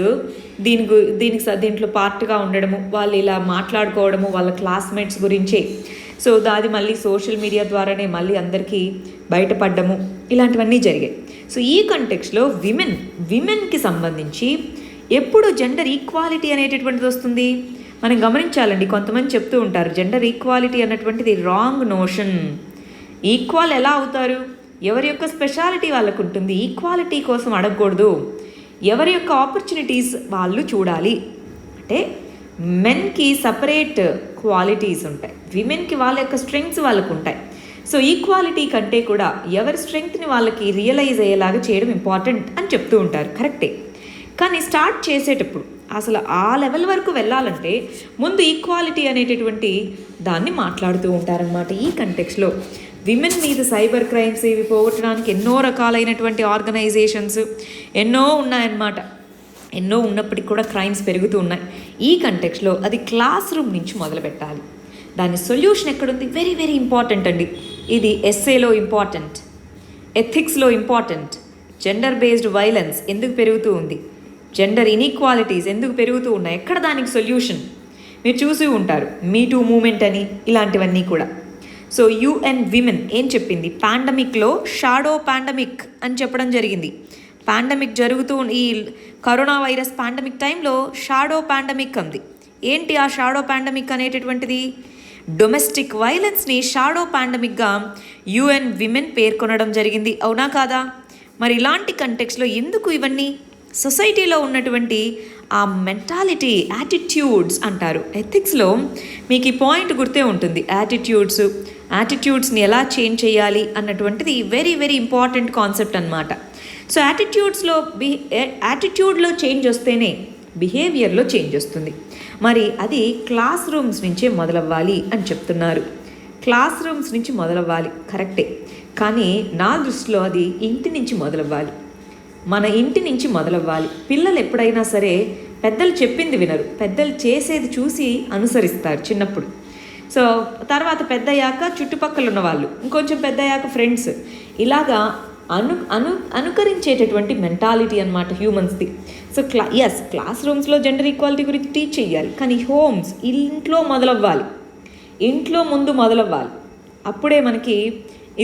దీంట్లో పార్ట్గా ఉండడము, వాళ్ళు ఇలా మాట్లాడుకోవడము వాళ్ళ క్లాస్మేట్స్ గురించే. సో అది మళ్ళీ సోషల్ మీడియా ద్వారానే మళ్ళీ అందరికీ బయటపడ్డము, ఇలాంటివన్నీ జరిగాయి. సో ఈ కంటెక్స్లో విమెన్కి సంబంధించి ఎప్పుడు జెండర్ ఈక్వాలిటీ అనేటటువంటిది వస్తుంది మనం గమనించాలండి. కొంతమంది చెప్తూ ఉంటారు జెండర్ ఈక్వాలిటీ అన్నటువంటిది రాంగ్ నోషన్. ఈక్వల్ ఎలా అవుతారు? ఎవరి యొక్క స్పెషాలిటీ వాళ్ళకు ఉంటుంది. ఈక్వాలిటీ కోసం అడగకూడదు. ఎవరి యొక్క ఆపర్చునిటీస్ వాళ్ళు చూడాలి. అంటే మెన్కి సపరేట్ క్వాలిటీస్ ఉంటాయి, విమెన్కి వాళ్ళ యొక్క స్ట్రెంగ్త్స్ వాళ్ళకు ఉంటాయి. సో ఈక్వాలిటీ కంటే కూడా ఎవరి స్ట్రెంగ్త్ని వాళ్ళకి రియలైజ్ అయ్యేలాగా చేయడం ఇంపార్టెంట్ అని చెప్తూ ఉంటారు. కరెక్టే. కానీ స్టార్ట్ చేసేటప్పుడు అసలు ఆ లెవెల్ వరకు వెళ్ళాలంటే ముందు ఈక్వాలిటీ అనేటటువంటి దాన్ని మాట్లాడుతూ ఉంటారనమాట. ఈ కంటెక్స్లో విమెన్ మీద సైబర్ క్రైమ్స్ ఇవి పోగొట్టడానికి ఎన్నో రకాలైనటువంటి ఆర్గనైజేషన్స్ ఎన్నో ఉన్నాయన్నమాట. ఎన్నో ఉన్నప్పటికీ కూడా క్రైమ్స్ పెరుగుతూ ఉన్నాయి. ఈ కంటెక్స్లో అది క్లాస్ రూమ్ నుంచి మొదలు పెట్టాలి. దాని సొల్యూషన్ ఎక్కడుంది? వెరీ వెరీ ఇంపార్టెంట్ అండి. ఇది ఎస్ఏలో ఇంపార్టెంట్, ఎథిక్స్లో ఇంపార్టెంట్. జెండర్ బేస్డ్ వైలెన్స్ ఎందుకు పెరుగుతూ ఉంది, జెండర్ ఇన్ఈక్వాలిటీస్ ఎందుకు పెరుగుతూ ఉన్నాయి, ఎక్కడ దానికి సొల్యూషన్? మీరు చూసి ఉంటారు మీ టూ మూమెంట్ అని, ఇలాంటివన్నీ కూడా. సో యుఎన్ విమెన్ ఏం చెప్పింది, పాండమిక్లో షాడో పాండమిక్ అని చెప్పడం జరిగింది. పాండమిక్ జరుగుతూ ఈ కరోనా వైరస్ పాండమిక్ టైంలో షాడో పాండమిక్ అంది. ఏంటి ఆ షాడో పాండమిక్ అనేటటువంటిది? డొమెస్టిక్ వైలెన్స్ని షాడో పాండమిక్గా యుఎన్ విమెన్ పేర్కొనడం జరిగింది. అవునా కాదా? మరి ఇలాంటి కంటెక్స్లో ఎందుకు ఇవన్నీ? సొసైటీలో ఉన్నటువంటి ఆ మెంటాలిటీ, యాటిట్యూడ్స్ అంటారు. ఎథిక్స్లో మీకు ఈ పాయింట్ గుర్తే ఉంటుంది. యాటిట్యూడ్స్ని ఎలా చేంజ్ చేయాలి అన్నటువంటిది వెరీ వెరీ ఇంపార్టెంట్ కాన్సెప్ట్ అన్నమాట. సో యాటిట్యూడ్లో చేంజ్ వస్తేనే బిహేవియర్లో చేంజ్ వస్తుంది. మరి అది క్లాస్ రూమ్స్ నుంచే మొదలవ్వాలి అని చెప్తున్నారు. క్లాస్ రూమ్స్ నుంచి మొదలవ్వాలి, కరెక్టే. కానీ నా దృష్టిలో అది ఇంటి నుంచి మొదలవ్వాలి. మన ఇంటి నుంచి మొదలవ్వాలి. పిల్లలు ఎప్పుడైనా సరే పెద్దలు చెప్పింది వినరు, పెద్దలు చేసేది చూసి అనుసరిస్తారు చిన్నప్పుడు. సో తర్వాత పెద్దయ్యాక చుట్టుపక్కల ఉన్న వాళ్ళు, ఇంకొంచెం పెద్దయ్యాక ఫ్రెండ్స్, ఇలాగా అనుకరించేటటువంటి మెంటాలిటీ అన్నమాట హ్యూమన్స్ది. సో క్లాస్ రూమ్స్లో జెండర్ ఈక్వాలిటీ గురించి టీచ్ చేయాలి, కానీ హోమ్స్, ఇంట్లో మొదలవ్వాలి. ఇంట్లో ముందు మొదలవ్వాలి. అప్పుడే మనకి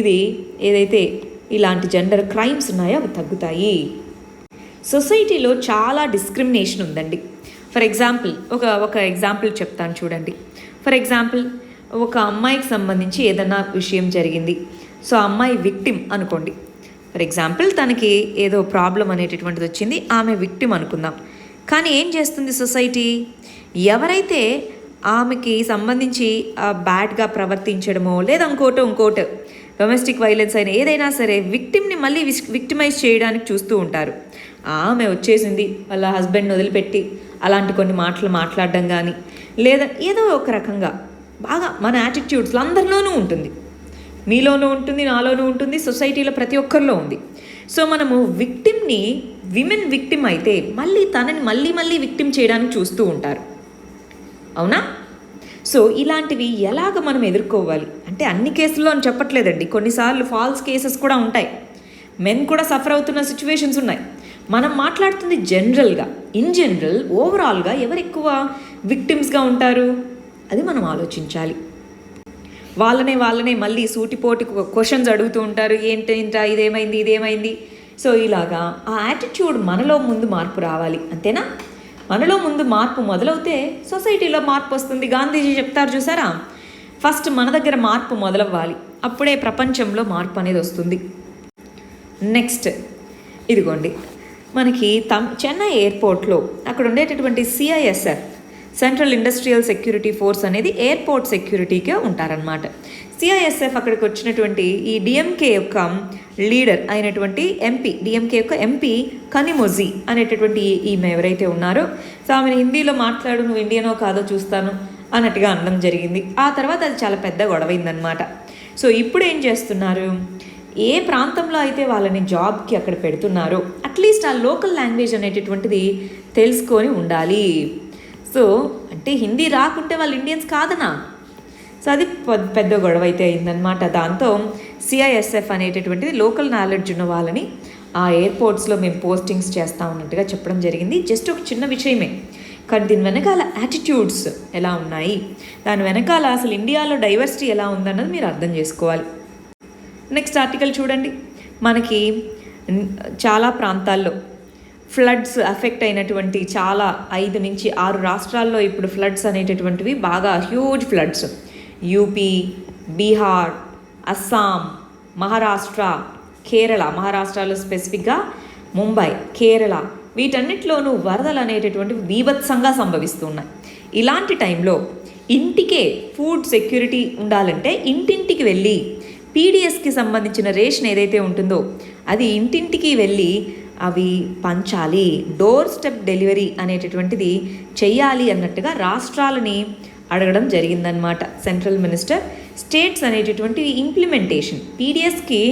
ఇది ఏదైతే ఇలాంటి జెండర్ క్రైమ్స్ ఉన్నాయో అవి తగ్గుతాయి. సొసైటీలో చాలా డిస్క్రిమినేషన్ ఉందండి. ఫర్ ఎగ్జాంపుల్ ఒక ఎగ్జాంపుల్ చెప్తాను చూడండి. ఫర్ ఎగ్జాంపుల్ ఒక అమ్మాయికి సంబంధించి ఏదైనా విషయం జరిగింది. సో అమ్మాయి విక్టిమ్ అనుకోండి. ఫర్ ఎగ్జాంపుల్ తనకి ఏదో ప్రాబ్లం అనేటటువంటిది వచ్చింది, ఆమె విక్టిమ్ అనుకుందాం. కానీ ఏం చేస్తుంది సొసైటీ? ఎవరైతే ఆమెకి సంబంధించి బ్యాడ్గా ప్రవర్తించడమో లేదా ఇంకోటి డొమెస్టిక్ వైలెన్స్ అయినా ఏదైనా సరే విక్టిమ్ని మళ్ళీ విక్టిమైజ్ చేయడానికి చూస్తూ ఉంటారు. ఆమె వచ్చేసింది వాళ్ళ హస్బెండ్ని వదిలిపెట్టి అలాంటి కొన్ని మాటలు మాట్లాడడం కానీ, లేదా ఏదో ఒక రకంగా బాగా మన యాటిట్యూడ్స్లో అందరిలోనూ ఉంటుంది. మీలోనూ ఉంటుంది, నాలోనూ ఉంటుంది, సొసైటీలో ప్రతి ఒక్కరిలో ఉంది. సో మనము విమెన్ విక్టిమ్ అయితే మళ్ళీ తనని మళ్ళీ విక్టిమ్ చేయడానికి చూస్తూ ఉంటారు. అవునా? సో ఇలాంటివి ఎలాగ మనం ఎదుర్కోవాలి అంటే అన్ని కేసుల్లో అని చెప్పట్లేదండి, కొన్నిసార్లు ఫాల్స్ కేసెస్ కూడా ఉంటాయి. మెన్ కూడా సఫర్ అవుతున్న సిచ్యువేషన్స్ ఉన్నాయి. మనం మాట్లాడుతుంది జనరల్గా, ఇన్ జనరల్ ఓవరాల్గా ఎవరు ఎక్కువ విక్టిమ్స్గా ఉంటారు అది మనం ఆలోచించాలి. వాళ్ళనే మళ్ళీ సూటిపోటి క్వశ్చన్స్ అడుగుతూ ఉంటారు, ఏంటంట ఇదేమైంది. సో ఇలాగా ఆ యాటిట్యూడ్ మనలో ముందు మార్పు రావాలి, అంతేనా? మనలో ముందు మార్పు మొదలవుతే సొసైటీలో మార్పు వస్తుంది. గాంధీజీ చెప్తారు చూసారా, ఫస్ట్ మన దగ్గర మార్పు మొదలవ్వాలి, అప్పుడే ప్రపంచంలో మార్పు అనేది వస్తుంది. నెక్స్ట్ ఇదిగోండి, మనకి చెన్నై ఎయిర్పోర్ట్లో అక్కడ ఉండేటటువంటి CISF, central industrial security force అనేది ఎయిర్పోర్ట్ సెక్యూరిటీగా ఉంటారనమాట. CISF అక్కడికి వచ్చినటువంటి ఈ DMK యొక్క లీడర్ అయినటువంటి DMK యొక్క ఎంపీ కనిమొజీ అనేటటువంటి ఈమె ఎవరైతే ఉన్నారో, సో ఆమెను హిందీలో మాట్లాడు, నువ్వు ఇండియనో కాదో చూస్తాను అన్నట్టుగా అనడం జరిగింది. ఆ తర్వాత అది చాలా పెద్ద గొడవైందనమాట. సో ఇప్పుడు ఏం చేస్తున్నారు, ఏ ప్రాంతంలో అయితే వాళ్ళని జాబ్కి అక్కడ పెడుతున్నారో అట్లీస్ట్ ఆ లోకల్ లాంగ్వేజ్ అనేటటువంటిది తెలుసుకొని ఉండాలి. సో అంటే హిందీ రాకుంటే వాళ్ళు ఇండియన్స్ కాదనా? సో అది పెద్ద గొడవ అయితే అయిందనమాట. దాంతో CISF అనేటటువంటిది లోకల్ నాలెడ్జ్ ఉన్న వాళ్ళని ఆ ఎయిర్పోర్ట్స్లో మేము పోస్టింగ్స్ చేస్తూ ఉన్నట్టుగా చెప్పడం జరిగింది. జస్ట్ ఒక చిన్న విషయమే, కానీ దీని వెనకాల యాటిట్యూడ్స్ ఎలా ఉన్నాయి, దాని వెనకాల అసలు ఇండియాలో డైవర్సిటీ ఎలా ఉందన్నది మీరు అర్థం చేసుకోవాలి. నెక్స్ట్ ఆర్టికల్ చూడండి. మనకి చాలా ప్రాంతాల్లో ఫ్లడ్స్ అఫెక్ట్ అయినటువంటి చాలా 5 నుంచి 6 రాష్ట్రాల్లో ఇప్పుడు ఫ్లడ్స్ అనేటటువంటివి బాగా huge floods. UP, Bihar, Assam, Maharashtra, Kerala, మహారాష్ట్రలో స్పెసిఫిక్గా ముంబై, కేరళ, వీటన్నిటిలోనూ వరదలు అనేటటువంటివి బీభత్సంగా సంభవిస్తున్నాయి. ఇలాంటి టైంలో ఇంటికే ఫుడ్ సెక్యూరిటీ ఉండాలంటే ఇంటింటికి వెళ్ళి PDSకి సంబంధించిన రేషన్ ఏదైతే ఉంటుందో అది ఇంటింటికి వెళ్ళి అవి పంచాలి. డోర్ స్టెప్ డెలివరీ అనేటటువంటిది చెయ్యాలి అన్నట్టుగా రాష్ట్రాలని అడగడం జరిగిందనమాట సెంట్రల్ మినిస్టర్. స్టేట్స్ అనేటటువంటివి ఇంప్లిమెంటేషన్, PDSకి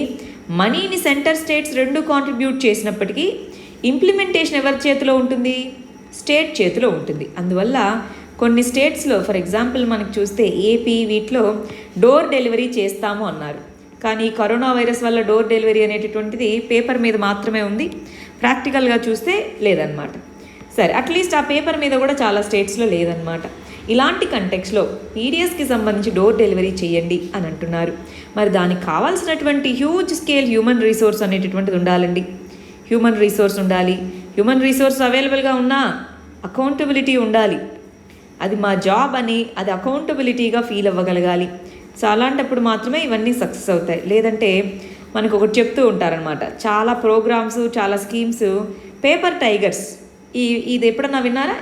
మనీని సెంటర్ స్టేట్స్ 2 కాంట్రిబ్యూట్ చేసినప్పటికీ ఇంప్లిమెంటేషన్ ఎవరి చేతిలో ఉంటుంది? స్టేట్ చేతిలో ఉంటుంది. అందువల్ల కొన్ని స్టేట్స్లో ఫర్ ఎగ్జాంపుల్ మనకు చూస్తే AP, వీటిలో డోర్ డెలివరీ చేస్తాము అన్నారు. కానీ కరోనా వైరస్ వల్ల డోర్ డెలివరీ అనేటటువంటిది పేపర్ మీద మాత్రమే ఉంది, ప్రాక్టికల్గా చూస్తే లేదన్నమాట. సరే, అట్లీస్ట్ ఆ పేపర్ మీద కూడా చాలా స్టేట్స్లో లేదనమాట. ఇలాంటి కంటెక్స్లో పీడిఎస్కి సంబంధించి డోర్ డెలివరీ చేయండి అని అంటున్నారు. మరి దానికి కావాల్సినటువంటి హ్యూజ్ స్కేల్ హ్యూమన్ రీసోర్స్ అనేటటువంటిది ఉండాలండి. హ్యూమన్ రీసోర్స్ ఉండాలి. హ్యూమన్ రీసోర్స్ అవైలబుల్గా ఉన్నా అకౌంటబిలిటీ ఉండాలి. అది మా జాబ్ అని అది అకౌంటబిలిటీగా ఫీల్ అవ్వగలగాలి. సో అలాంటప్పుడు మాత్రమే ఇవన్నీ సక్సెస్ అవుతాయి. లేదంటే మనకు ఒకటి చెప్తూ ఉంటారనమాట, చాలా ప్రోగ్రామ్స్, చాలా స్కీమ్స్ పేపర్ టైగర్స్. ఇది ఎప్పుడన్నా విన్నారా?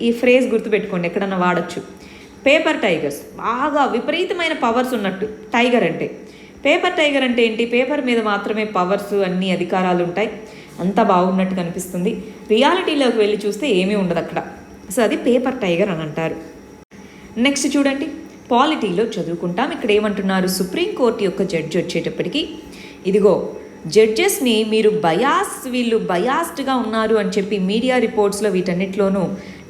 ఈ ఫ్రేజ్ గుర్తుపెట్టుకోండి, ఎక్కడన్నా వాడచ్చు. పేపర్ టైగర్స్ బాగా విపరీతమైన పవర్స్ ఉన్నట్టు టైగర్ అంటే. పేపర్ టైగర్ అంటే ఏంటి? పేపర్ మీద మాత్రమే పవర్స్, అన్ని అధికారాలు ఉంటాయి, అంతా బాగున్నట్టు కనిపిస్తుంది. రియాలిటీలోకి వెళ్ళి చూస్తే ఏమీ ఉండదు అక్కడ. సో అది పేపర్ టైగర్ అని అంటారు. నెక్స్ట్ చూడండి, పాలిటీలో చదువుకుంటాం. ఇక్కడ ఏమంటున్నారు? సుప్రీంకోర్టు యొక్క జడ్జి వచ్చేటప్పటికి, ఇదిగో జడ్జెస్ని మీరు వీళ్ళు బయాస్డ్గా ఉన్నారు అని చెప్పి మీడియా రిపోర్ట్స్లో వీటన్నిటిలోనూ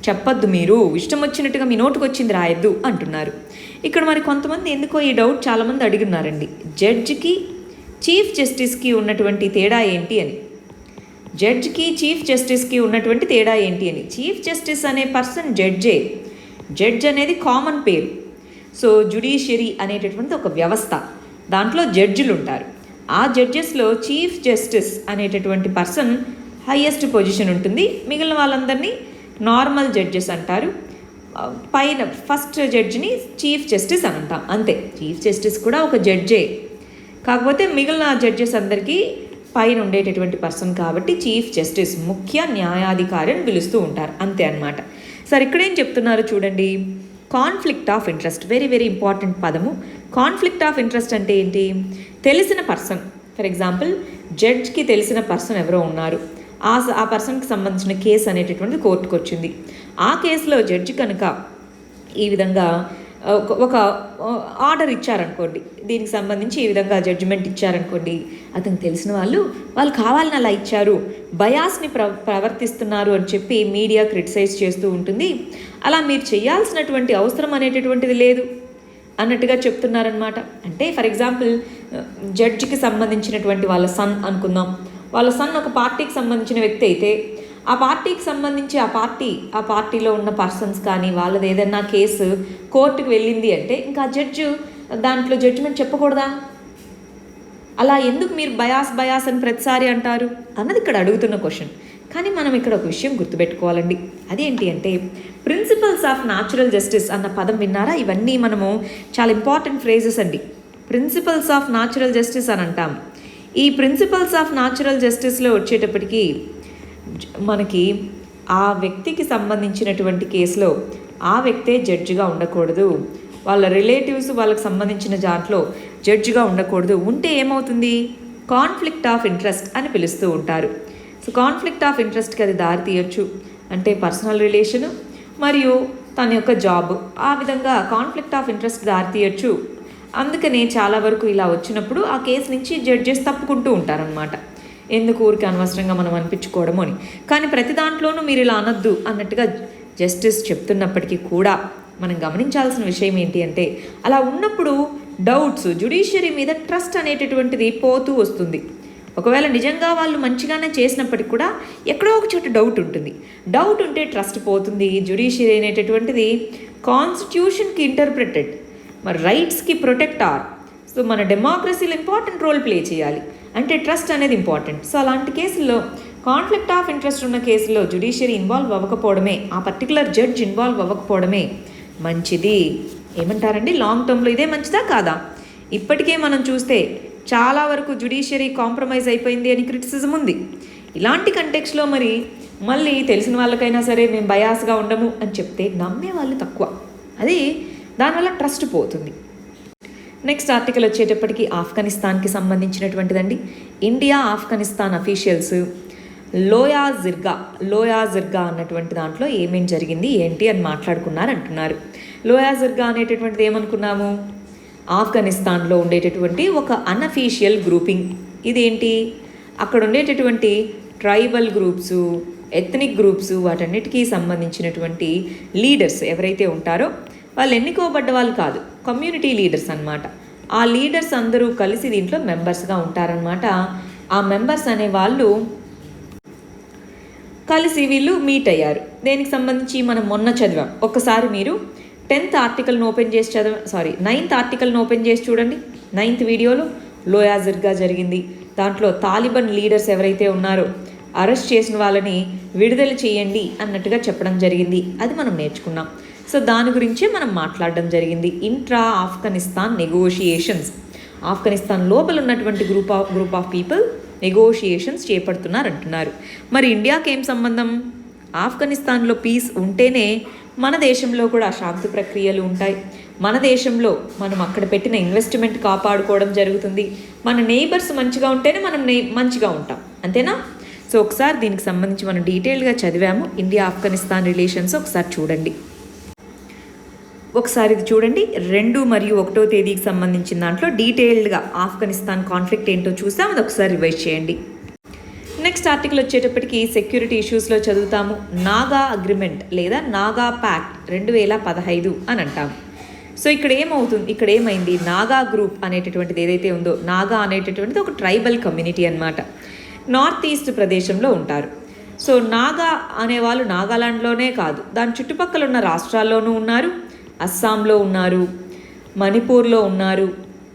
చెప్పొద్దు, మీరు ఇష్టం వచ్చినట్టుగా మీ నోటుకు వచ్చింది రాయొద్దు అంటున్నారు. ఇక్కడ మరి కొంతమంది ఎందుకో ఈ డౌట్ చాలామంది అడిగినారండి, జడ్జికి చీఫ్ జస్టిస్కి ఉన్నటువంటి తేడా ఏంటి అని. జడ్జికి చీఫ్ జస్టిస్కి ఉన్నటువంటి తేడా ఏంటి అని. చీఫ్ జస్టిస్ అనే పర్సన్ జడ్జే. జడ్జ్ అనేది కామన్ పేరు. సో జ్యుడిషియరీ అనేటటువంటి ఒక వ్యవస్థ, దాంట్లో జడ్జిలు ఉంటారు. ఆ జడ్జెస్లో చీఫ్ జస్టిస్ అనేటటువంటి పర్సన్ హైయెస్ట్ పొజిషన్ ఉంటుంది. మిగిలిన వాళ్ళందరినీ నార్మల్ జడ్జెస్ అంటారు. పైన ఫస్ట్ జడ్జిని చీఫ్ జస్టిస్ అని అంటాం, అంతే. చీఫ్ జస్టిస్ కూడా ఒక జడ్జే, కాకపోతే మిగిలిన జడ్జెస్ అందరికీ పైన ఉండేటటువంటి పర్సన్ కాబట్టి చీఫ్ జస్టిస్, ముఖ్య న్యాయాధికారి అని పిలుస్తూ ఉంటారు, అంతే అన్నమాట. సరే, ఇక్కడేం చెప్తున్నారు చూడండి, conflict of interest. Very very important పదము. కాన్ఫ్లిక్ట్ ఆఫ్ ఇంట్రెస్ట్ అంటే ఏంటి? తెలిసిన పర్సన్, ఫర్ ఎగ్జాంపుల్ జడ్జ్కి తెలిసిన పర్సన్ ఎవరో ఉన్నారు, ఆ పర్సన్కి సంబంధించిన కేసు అనేటటువంటి కోర్టుకు వచ్చింది. ఆ కేసులో జడ్జి కనుక ఈ విధంగా ఒక ఆర్డర్ ఇచ్చారనుకోండి, దీనికి సంబంధించి ఈ విధంగా జడ్జిమెంట్ ఇచ్చారనుకోండి, అతనికి తెలిసిన వాళ్ళు కావాలని అలా ఇచ్చారు, బయాస్ని ప్రవర్తిస్తున్నారు అని చెప్పి మీడియా క్రిటిసైజ్ చేస్తూ ఉంటుంది. అలా మీరు చేయాల్సినటువంటి అవసరం అనేటటువంటిది లేదు అన్నట్టుగా చెప్తున్నారనమాట. అంటే ఫర్ ఎగ్జాంపుల్ జడ్జికి సంబంధించినటువంటి వాళ్ళ సన్ అనుకుందాం, వాళ్ళ సన్ ఒక పార్టీకి సంబంధించిన వ్యక్తి అయితే, ఆ పార్టీకి సంబంధించి ఆ పార్టీలో ఉన్న పర్సన్స్ కానీ వాళ్ళది ఏదైనా కేసు కోర్టుకు వెళ్ళింది అంటే ఇంకా జడ్జి దాంట్లో జడ్జిమెంట్ చెప్పకూడదా? అలా ఎందుకు మీరు బయాస్ అని ప్రతిసారి అంటారు అన్నది ఇక్కడ అడుగుతున్న క్వశ్చన్. కానీ మనం ఇక్కడ ఒక విషయం గుర్తుపెట్టుకోవాలండి. అదేంటి అంటే ప్రిన్సిపల్స్ ఆఫ్ న్యాచురల్ జస్టిస్ అన్న పదం విన్నారా? ఇవన్నీ మనము చాలా ఇంపార్టెంట్ ఫ్రేజెస్ అండి. ప్రిన్సిపల్స్ ఆఫ్ న్యాచురల్ జస్టిస్ అని అంటాం. ఈ ప్రిన్సిపల్స్ ఆఫ్ న్యాచురల్ జస్టిస్లో వచ్చేటప్పటికి మనకి ఆ వ్యక్తికి సంబంధించినటువంటి కేసులో ఆ వ్యక్తే జడ్జిగా ఉండకూడదు, వాళ్ళ రిలేటివ్స్ వాళ్ళకి సంబంధించిన దాంట్లో జడ్జిగా ఉండకూడదు. ఉంటే ఏమవుతుంది? కాన్ఫ్లిక్ట్ ఆఫ్ ఇంట్రెస్ట్ అని పిలుస్తూ ఉంటారు. సో కాన్ఫ్లిక్ట్ ఆఫ్ ఇంట్రెస్ట్కి అది దారి తీయొచ్చు. అంటే పర్సనల్ రిలేషను మరియు తన యొక్క జాబ్, ఆ విధంగా కాన్ఫ్లిక్ట్ ఆఫ్ ఇంట్రెస్ట్ దారి తీయొచ్చు. అందుకనే చాలా వరకు ఇలా వచ్చినప్పుడు ఆ కేసు నుంచి జడ్జెస్ తప్పుకుంటూ ఉంటారనమాట. ఎందుకు ఊరికి అనవసరంగా మనం అనిపించుకోవడము అని. కానీ ప్రతి దాంట్లోనూ మీరు ఇలా అనొద్దు అన్నట్టుగా జస్టిస్ చెప్తున్నప్పటికీ కూడా మనం గమనించాల్సిన విషయం ఏంటి అంటే, అలా ఉన్నప్పుడు డౌట్స్, జ్యుడిషియరీ మీద ట్రస్ట్ అనేటటువంటిది పోతూ వస్తుంది. ఒకవేళ నిజంగా వాళ్ళు మంచిగానే చేసినప్పటికి కూడా ఎక్కడో ఒక చోట డౌట్ ఉంటుంది. డౌట్ ఉంటే ట్రస్ట్ పోతుంది. జ్యుడిషియరీ అనేటటువంటిది కాన్స్టిట్యూషన్కి ఇంటర్ప్రిటెడ్, మరి రైట్స్కి ప్రొటెక్టార్. సో మన డెమోక్రసీలో ఇంపార్టెంట్ రోల్ ప్లే చేయాలి అంటే ట్రస్ట్ అనేది ఇంపార్టెంట్. సో అలాంటి కేసుల్లో కాన్ఫ్లిక్ట్ ఆఫ్ ఇంట్రెస్ట్ ఉన్న కేసులో జ్యుడిషియరీ ఇన్వాల్వ్ అవ్వకపోవడమే, ఆ పర్టికులర్ జడ్జ్ ఇన్వాల్వ్ అవ్వకపోవడమే మంచిది. ఏమంటారండి, లాంగ్ టర్మ్లో ఇదే మంచిదా కాదా? ఇప్పటికే మనం చూస్తే చాలా వరకు జ్యుడిషియరీ కాంప్రమైజ్ అయిపోయింది అని క్రిటిసిజం ఉంది. ఇలాంటి కంటెక్స్లో మరి మళ్ళీ తెలిసిన వాళ్ళకైనా సరే మేము బయాస్గా ఉండము అని చెప్తే నమ్మే వాళ్ళు తక్కువ, అది దానివల్ల ట్రస్ట్ పోతుంది. నెక్స్ట్ ఆర్టికల్ వచ్చేటప్పటికి ఆఫ్ఘనిస్తాన్కి సంబంధించినటువంటిదండి. ఇండియా ఆఫ్ఘనిస్తాన్ అఫీషియల్స్ లోయా జిర్గా అన్నటువంటి దాంట్లో ఏమేం జరిగింది ఏంటి అని మాట్లాడుకున్నారంటున్నారు. లోయా జిర్గా అనేటటువంటిది ఏమనుకున్నాము, ఆఫ్ఘనిస్తాన్లో ఉండేటటువంటి ఒక అన్అఫీషియల్ గ్రూపింగ్. ఇదేంటి, అక్కడ ఉండేటటువంటి ట్రైబల్ గ్రూప్స్, ఎథ్నిక్ గ్రూప్స్, వాటన్నిటికీ సంబంధించినటువంటి లీడర్స్ ఎవరైతే ఉంటారో వాళ్ళు ఎన్నుకోబడ్డ వాళ్ళు కాదు, కమ్యూనిటీ లీడర్స్ అన్నమాట. ఆ లీడర్స్ అందరూ కలిసి దీంట్లో మెంబర్స్గా ఉంటారనమాట. ఆ మెంబర్స్ అనే వాళ్ళు కలిసి వీళ్ళు మీట్ అయ్యారు. దేనికి సంబంధించి మనం మొన్న చదివాం. ఒక్కసారి మీరు 10th ఆర్టికల్ను ఓపెన్ చేసి 9th ఆర్టికల్ను ఓపెన్ చేసి చూడండి. 9th వీడియోలో లోయా జిర్గా జరిగింది. దాంట్లో తాలిబాన్ లీడర్స్ ఎవరైతే ఉన్నారో అరెస్ట్ చేసిన వాళ్ళని విడుదల చేయండి అన్నట్టుగా చెప్పడం జరిగింది. అది మనం నేర్చుకున్నాం. సో దాని గురించే మనం మాట్లాడడం జరిగింది. ఇంట్రా ఆఫ్ఘనిస్తాన్ నెగోషియేషన్స్, ఆఫ్ఘనిస్తాన్ లోపల ఉన్నటువంటి గ్రూప్ ఆఫ్ పీపుల్ నెగోషియేషన్స్ చేపడుతున్నారు అంటున్నారు. మరి ఇండియాకి ఏం సంబంధం? ఆఫ్ఘనిస్తాన్లో పీస్ ఉంటేనే మన దేశంలో కూడా శాంతి ప్రక్రియలు ఉంటాయి. మన దేశంలో మనం అక్కడ పెట్టిన ఇన్వెస్ట్మెంట్ కాపాడుకోవడం జరుగుతుంది. మన నైబర్స్ మంచిగా ఉంటేనే మనం మంచిగా ఉంటాం, అంతేనా? సో ఒకసారి దీనికి సంబంధించి మనం డీటెయిల్గా చదివాము. ఇండియా ఆఫ్ఘనిస్తాన్ రిలేషన్స్ ఒకసారి చూడండి. ఒకసారి ఇది చూడండి. 2 మరియు 1వ తేదీకి సంబంధించిన దాంట్లో డీటెయిల్డ్గా ఆఫ్ఘనిస్తాన్ కాన్ఫ్లిక్ట్ ఏంటో చూసాం. అది ఒకసారి రివైజ్ చేయండి. నెక్స్ట్ ఆర్టికల్ వచ్చేటప్పటికి సెక్యూరిటీ ఇష్యూస్లో చదువుతాము. నాగా అగ్రిమెంట్ లేదా నాగా ప్యాక్ట్ 2015 అని అంటాం. సో ఇక్కడ ఏమైంది? నాగా గ్రూప్ అనేటటువంటిది ఏదైతే ఉందో, నాగా అనేటటువంటిది ఒక ట్రైబల్ కమ్యూనిటీ అన్నమాట. నార్త్ ఈస్ట్ ప్రదేశంలో ఉంటారు. సో నాగా అనేవాళ్ళు నాగాలాండ్లోనే కాదు, దాని చుట్టుపక్కల ఉన్న రాష్ట్రాల్లోనూ ఉన్నారు. అస్సాంలో ఉన్నారు, మణిపూర్లో ఉన్నారు,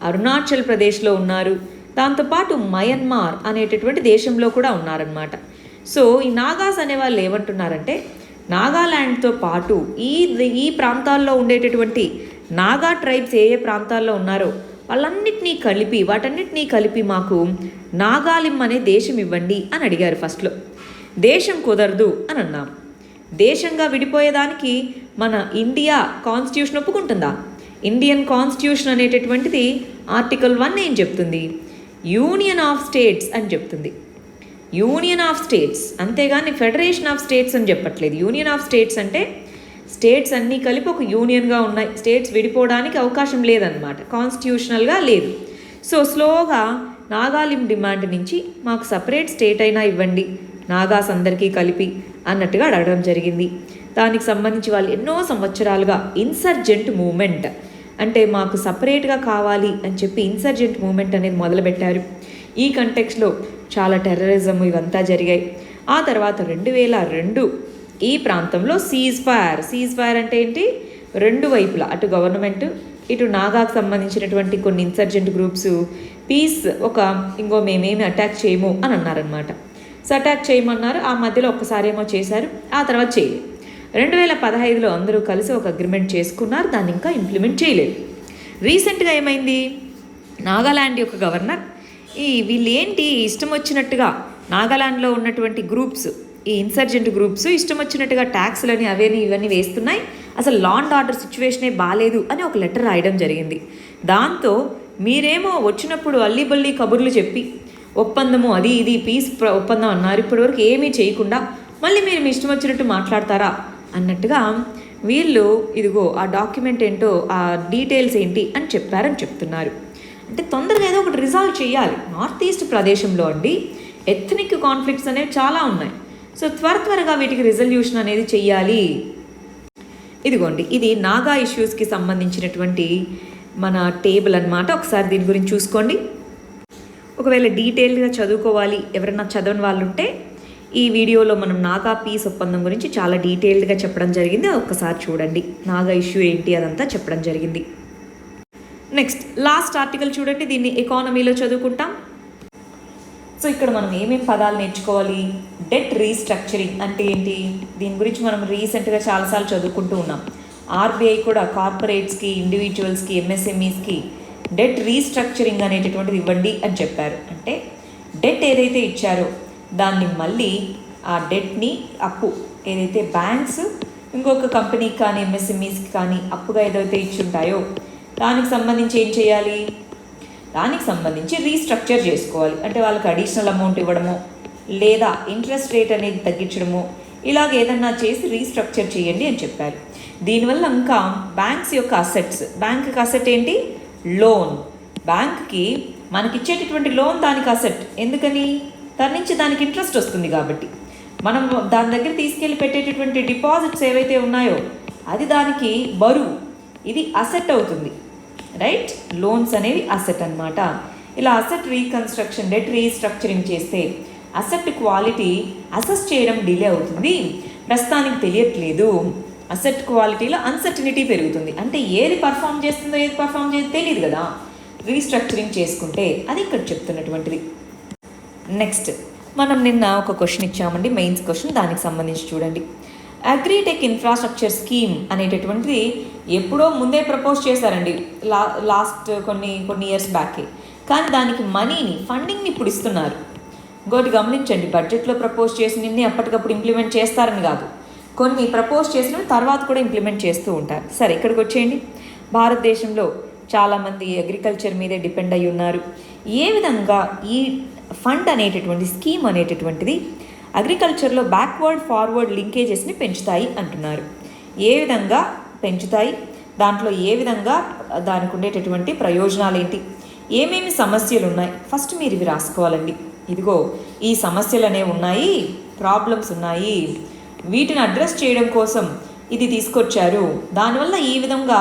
అరుణాచల్ ప్రదేశ్లో ఉన్నారు, దాంతోపాటు మయన్మార్ అనేటటువంటి దేశంలో కూడా ఉన్నారనమాట. సో ఈ నాగాస్ అనేవాళ్ళు ఏమంటున్నారంటే, నాగాల్యాండ్తో పాటు ఈ ప్రాంతాల్లో ఉండేటటువంటి నాగా ట్రైబ్స్ ఏ ప్రాంతాల్లో ఉన్నారో వాటన్నిటినీ కలిపి మాకు నాగాలిం అనే దేశం ఇవ్వండి అని అడిగారు. ఫస్ట్లో దేశం కుదరదు అని అన్నాం. దేశంగా విడిపోయేదానికి మన ఇండియా కాన్స్టిట్యూషన్ ఒప్పుకుంటుందా? ఇండియన్ కాన్స్టిట్యూషన్ అనేటటువంటిది ఆర్టికల్ 1 ఏం చెప్తుంది? యూనియన్ ఆఫ్ స్టేట్స్ అని చెప్తుంది. యూనియన్ ఆఫ్ స్టేట్స్, అంతేగాని ఫెడరేషన్ ఆఫ్ స్టేట్స్ అని చెప్పట్లేదు. యూనియన్ ఆఫ్ స్టేట్స్ అంటే స్టేట్స్ అన్నీ కలిపి ఒక యూనియన్గా ఉన్నాయి. స్టేట్స్ విడిపోవడానికి అవకాశం లేదన్నమాట, కాన్స్టిట్యూషనల్గా లేదు. సో స్లోగా నాగాలిం డిమాండ్ నుంచి మాకు సపరేట్ స్టేట్ అయినా ఇవ్వండి, నాగాస్ అందరికీ కలిపి అన్నట్టుగా అడగడం జరిగింది. దానికి సంబంధించి వాళ్ళు ఎన్నో సంవత్సరాలుగా ఇన్సర్జెంట్ మూమెంట్, అంటే మాకు సపరేట్గా కావాలి అని చెప్పి ఇన్సర్జెంట్ మూమెంట్ అనేది మొదలుపెట్టారు. ఈ కంటెక్స్లో చాలా టెర్రరిజం ఇవంతా జరిగాయి. ఆ తర్వాత 2002 ఈ ప్రాంతంలో సీజ్ ఫైర్ అంటే ఏంటి? 2 వైపులా, అటు గవర్నమెంట్ ఇటు నాగాకు సంబంధించినటువంటి కొన్ని ఇన్సర్జెంట్ గ్రూప్స్ పీస్ మేమేమి అటాక్ చేయము అని అన్నారనమాట. సో అటాక్ చేయమన్నారు. ఆ మధ్యలో ఒక్కసారి ఏమో చేశారు, ఆ తర్వాత చేయలేదు. 2015లో అందరూ కలిసి ఒక అగ్రిమెంట్ చేసుకున్నారు. దాన్ని ఇంకా ఇంప్లిమెంట్ చేయలేదు. రీసెంట్గా ఏమైంది? నాగాల్యాండ్ యొక్క గవర్నర్ వీళ్ళు ఏంటి ఇష్టం వచ్చినట్టుగా నాగాల్యాండ్లో ఉన్నటువంటి గ్రూప్స్, ఈ ఇన్సర్జెంట్ గ్రూప్స్ ఇష్టం వచ్చినట్టుగా ట్యాక్స్లని ఇవన్నీ వేస్తున్నాయి, అసలు లా అండ్ ఆర్డర్ సిచ్యువేషనే బాగాలేదు అని ఒక లెటర్ రాయడం జరిగింది. దాంతో మీరేమో వచ్చినప్పుడు అల్లిబల్లి కబుర్లు చెప్పి ఒప్పందము అది ఇది పీస్ ఒప్పందం అన్నారు, ఇప్పటివరకు ఏమీ చేయకుండా మళ్ళీ మీరు మీ ఇష్టం వచ్చినట్టు మాట్లాడతారా అన్నట్టుగా వీళ్ళు ఇదిగో ఆ డాక్యుమెంట్ ఏంటో, ఆ డీటెయిల్స్ ఏంటి అని చెప్పారని చెప్తున్నారు. అంటే తొందరగా ఏదో ఒకటి రిజాల్వ్ చేయాలి. నార్త్ ఈస్ట్ ప్రదేశంలో ఎథ్నిక్ కాన్ఫ్లిక్ట్స్ అనేవి చాలా ఉన్నాయి. సో త్వరగా వీటికి రిజల్యూషన్ అనేది చెయ్యాలి. ఇదిగోండి, ఇది నాగా ఇష్యూస్కి సంబంధించినటువంటి మన టేబుల్ అన్నమాట. ఒకసారి దీని గురించి చూసుకోండి. ఒకవేళ డీటెయిల్గా చదువుకోవాలి ఎవరన్నా చదవని వాళ్ళు ఉంటే ఈ వీడియోలో మనం నాగా పీస్ ఒప్పందం గురించి చాలా డీటెయిల్డ్గా చెప్పడం జరిగింది. ఒక్కసారి చూడండి, నాగా ఇష్యూ ఏంటి అదంతా చెప్పడం జరిగింది. నెక్స్ట్ లాస్ట్ ఆర్టికల్ చూడండి, దీన్ని ఎకానమీలో చదువుకుంటాం. సో ఇక్కడ మనం ఏమేం పదాలు నేర్చుకోవాలి? డెట్ రీస్ట్రక్చరింగ్ అంటే ఏంటి? దీని గురించి మనం రీసెంట్గా చాలాసార్లు చదువుకుంటూ ఉన్నాం. ఆర్బీఐ కూడా కార్పొరేట్స్కి, ఇండివిజువల్స్కి, ఎంఎస్ఎంఈస్కి డెట్ రీస్ట్రక్చరింగ్ అనేటటువంటిది ఇవ్వండి అని చెప్పారు. అంటే డెట్ ఏదైతే ఇచ్చారో దాన్ని మళ్ళీ ఆ డెట్ని, అప్పు ఏదైతే బ్యాంక్స్ ఇంకొక కంపెనీకి కానీ ఎంఎస్ఎంఈస్కి కానీ అప్పుగా ఏదైతే ఇచ్చుంటాయో దానికి సంబంధించి ఏం చేయాలి? దానికి సంబంధించి రీస్ట్రక్చర్ చేసుకోవాలి. అంటే వాళ్ళకి అడిషనల్ అమౌంట్ ఇవ్వడమో లేదా ఇంట్రెస్ట్ రేట్ అనేది తగ్గించడమో ఇలాగ ఏదన్నా చేసి రీస్ట్రక్చర్ చేయండి అని చెప్పారు. దీనివల్ల ఇంకా బ్యాంక్స్ యొక్క అసెట్స్, బ్యాంక్కి అసెట్ ఏంటి? లోన్. బ్యాంక్కి మనకిచ్చేటటువంటి లోన్ దానికి అసెట్. ఎందుకని? దాని నుంచి దానికి ఇంట్రెస్ట్ వస్తుంది కాబట్టి. మనం దాని దగ్గర తీసుకెళ్ళి పెట్టేటటువంటి డిపాజిట్స్ ఏవైతే ఉన్నాయో అది దానికి బరువు, ఇది అసెట్ అవుతుంది, రైట్? లోన్స్ అనేవి అసెట్ అన్నమాట. ఇలా అసెట్ రీకన్స్ట్రక్షన్, డెట్ రీస్ట్రక్చరింగ్ చేస్తే అసెట్ క్వాలిటీ అసెస్ చేయడం డిలే అవుతుంది, ప్రస్తుతానికి తెలియట్లేదు. అసెట్ క్వాలిటీలో అన్సర్టనిటీ పెరుగుతుంది. అంటే ఏది పర్ఫామ్ చేస్తుందో ఏది పర్ఫామ్ చేస్తుందో తెలియదు కదా. రీస్ట్రక్చరింగ్ చేసుకుంటే అది ఇక్కడ చెప్తున్నటువంటిది. నెక్స్ట్ మనం నిన్న ఒక క్వశ్చన్ ఇచ్చామండి, మెయిన్స్ క్వశ్చన్, దానికి సంబంధించి చూడండి. అగ్రిటెక్ ఇన్ఫ్రాస్ట్రక్చర్ స్కీమ్ అనేటటువంటిది ఎప్పుడో ముందే ప్రపోజ్ చేశారండి, లాస్ట్ కొన్ని ఇయర్స్ బ్యాకే. కానీ దానికి మనీని, ఫండింగ్ని ఇప్పుడు ఇస్తున్నారు. ఇంకోటి గమనించండి, బడ్జెట్లో ప్రపోజ్ చేసినవి అప్పటికప్పుడు ఇంప్లిమెంట్ చేస్తారని కాదు, కొన్ని ప్రపోజ్ చేసినవి తర్వాత కూడా ఇంప్లిమెంట్ చేస్తూ ఉంటారు. సరే, ఇక్కడికి వచ్చేయండి. భారతదేశంలో చాలామంది అగ్రికల్చర్ మీదే డిపెండ్ అయి ఉన్నారు. ఏ విధంగా ఈ ఫండ్ అనేటటువంటి స్కీమ్ అనేటటువంటిది అగ్రికల్చర్లో బ్యాక్వర్డ్ ఫార్వర్డ్ లింకేజెస్ని పెంచుతాయి అంటున్నారు. ఏ విధంగా పెంచుతాయి, దాంట్లో ఏ విధంగా దానికి ఉండేటటువంటి ప్రయోజనాలు ఏంటి, ఏమేమి సమస్యలు ఉన్నాయి, ఫస్ట్ మీరు ఇవి రాసుకోవాలండి. ఇదిగో ఈ సమస్యలు అనేవి ఉన్నాయి, ప్రాబ్లమ్స్ ఉన్నాయి, వీటిని అడ్రస్ చేయడం కోసం ఇది తీసుకొచ్చారు, దానివల్ల ఈ విధంగా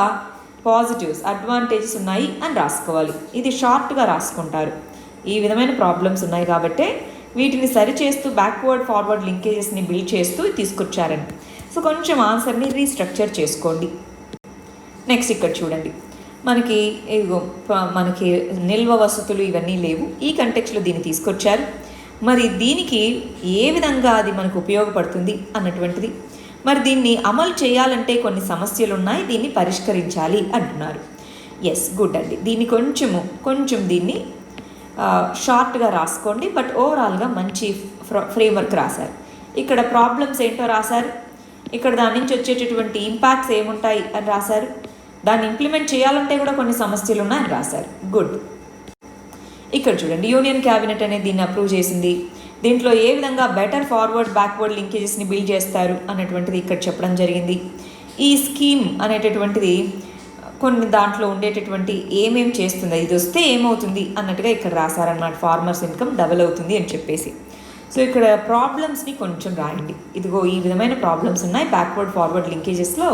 పాజిటివ్స్ అడ్వాంటేజెస్ ఉన్నాయి అని రాసుకోవాలి. ఇది షార్ట్గా రాసుకుంటారు. ఈ విధమైన ప్రాబ్లమ్స్ ఉన్నాయి కాబట్టి వీటిని సరిచేస్తూ బ్యాక్వర్డ్ ఫార్వర్డ్ లింకేజెస్ని బిల్డ్ చేస్తూ తీసుకొచ్చారని. సో కొంచెం ఆన్సర్ని రీస్ట్రక్చర్ చేసుకోండి. నెక్స్ట్ ఇక్కడ చూడండి, మనకి నిల్వ వసతులు ఇవన్నీ లేవు, ఈ కంటెక్స్లో దీన్ని తీసుకొచ్చారు. మరి దీనికి ఏ విధంగా అది మనకు ఉపయోగపడుతుంది అన్నటువంటిది, మరి దీన్ని అమలు చేయాలంటే కొన్ని సమస్యలు ఉన్నాయి, దీన్ని పరిష్కరించాలి అంటున్నారు. ఎస్, గుడ్ అండి. దీన్ని కొంచెం దీన్ని షార్ట్గా రాసుకోండి, బట్ ఓవరాల్గా మంచి ఫ్రేమ్వర్క్ రాశారు. ఇక్కడ ప్రాబ్లమ్స్ ఏంటో రాశారు, ఇక్కడ దాని నుంచి వచ్చేటటువంటి ఇంపాక్ట్స్ ఏముంటాయి అని రాశారు, దాన్ని ఇంప్లిమెంట్ చేయాలంటే కూడా కొన్ని సమస్యలు ఉన్నాయని రాశారు. గుడ్. ఇక్కడ చూడండి, యూనియన్ క్యాబినెట్ అనేది దీన్ని అప్రూవ్ చేసింది. దీంట్లో ఏ విధంగా బెటర్ ఫార్వర్డ్ బ్యాక్వర్డ్ లింకేజెస్ని బిల్డ్ చేస్తారు అన్నటువంటిది ఇక్కడ చెప్పడం జరిగింది. ఈ స్కీమ్ అనేటటువంటిది కొన్ని దాంట్లో ఉండేటటువంటి ఏమేమి చేస్తుంది, ఇది వస్తే ఏమవుతుంది అన్నట్టుగా ఇక్కడ రాశారన్నమాట. ఫార్మర్స్ ఇన్కమ్ డబల్ అవుతుంది అని చెప్పేసి. సో ఇక్కడ ప్రాబ్లమ్స్ని కొంచెం రాయండి. ఇదిగో ఈ విధమైన ప్రాబ్లమ్స్ ఉన్నాయి, బ్యాక్వర్డ్ ఫార్వర్డ్ లింకేజెస్లో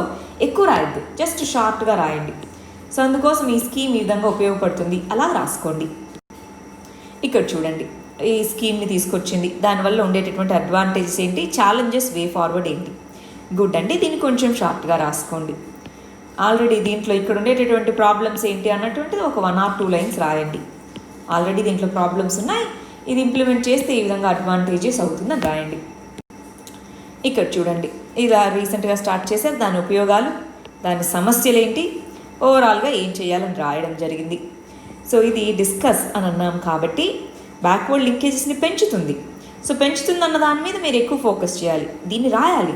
ఎక్కువ రాయద్దు, జస్ట్ షార్ట్గా రాయండి. సో అందుకోసం ఈ స్కీమ్ ఈ విధంగా ఉపయోగపడుతుంది అలా రాసుకోండి. ఇక్కడ చూడండి, ఈ స్కీమ్ని తీసుకొచ్చింది, దానివల్ల ఉండేటటువంటి అడ్వాంటేజెస్ ఏంటి, ఛాలెంజెస్, వే ఫార్వర్డ్ ఏంటి. గుడ్ అండి. దీన్ని కొంచెం షార్ట్గా రాసుకోండి. ఆల్రెడీ దీంట్లో ఇక్కడ ఉండేటటువంటి ప్రాబ్లమ్స్ ఏంటి అన్నటువంటిది ఒక 1 or 2 లైన్స్ రాయండి. ఆల్రెడీ దీంట్లో ప్రాబ్లమ్స్ ఉన్నాయి, ఇది ఇంప్లిమెంట్ చేస్తే ఈ విధంగా అడ్వాంటేజెస్ అవుతుందని రాయండి. ఇక్కడ చూడండి, ఇలా రీసెంట్గా స్టార్ట్ చేశారు, దాని ఉపయోగాలు, దాని సమస్యలు ఏంటి, ఓవరాల్గా ఏం చేయాలని రాయడం జరిగింది. సో ఇది డిస్కస్ అని అన్నాం కాబట్టి బ్యాక్వర్డ్ లింకేజెస్ని పెంచుతుంది. సో పెంచుతుంది అన్న దాని మీద మీరు ఎక్కువ ఫోకస్ చేయాలి, దీన్ని రాయాలి,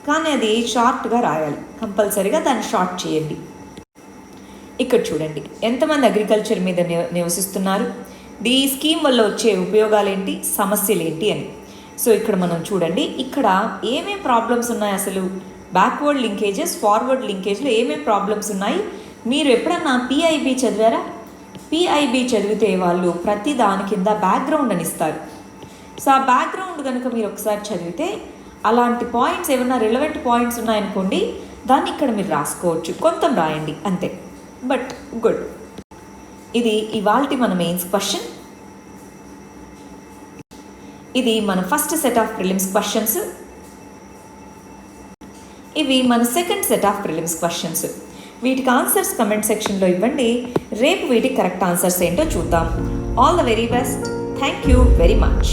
కానీ అది షార్ట్గా రాయాలి. కంపల్సరీగా దాన్ని షార్ట్ చేయండి. ఇక్కడ చూడండి, ఎంతమంది అగ్రికల్చర్ మీద నివసిస్తున్నారు, ఈ స్కీమ్ వల్ల వచ్చే ఉపయోగాలు ఏంటి, సమస్యలు ఏంటి అని. సో ఇక్కడ మనం చూడండి, ఇక్కడ ఏమేం ప్రాబ్లమ్స్ ఉన్నాయి, అసలు బ్యాక్వర్డ్ లింకేజెస్ ఫార్వర్డ్ లింకేజ్లో ఏమేం ప్రాబ్లమ్స్ ఉన్నాయి. మీరు ఎప్పుడన్నా పిఐబి చదివారా? పిఐబి చదివితే వాళ్ళు ప్రతి దాని కింద బ్యాక్గ్రౌండ్ అని ఇస్తారు. సో ఆ బ్యాక్గ్రౌండ్ కనుక మీరు ఒకసారి చదివితే అలాంటి పాయింట్స్ ఏమన్నా రిలవెంట్ పాయింట్స్ ఉన్నాయనుకోండి, దాన్ని ఇక్కడ మీరు రాసుకోవచ్చు, కొంత రాయండి అంతే. But good. ఇది ఇవాల్టి మన మెయిన్స్ క్వశ్చన్. ఇది మన first set of prelims questions. ఇవి మన second set of prelims questions. వీటికి ఆన్సర్స్ కమెంట్ సెక్షన్లో ఇవ్వండి. రేపు వీటికి కరెక్ట్ ఆన్సర్స్ ఏంటో చూద్దాం. All the very best. Thank you very much.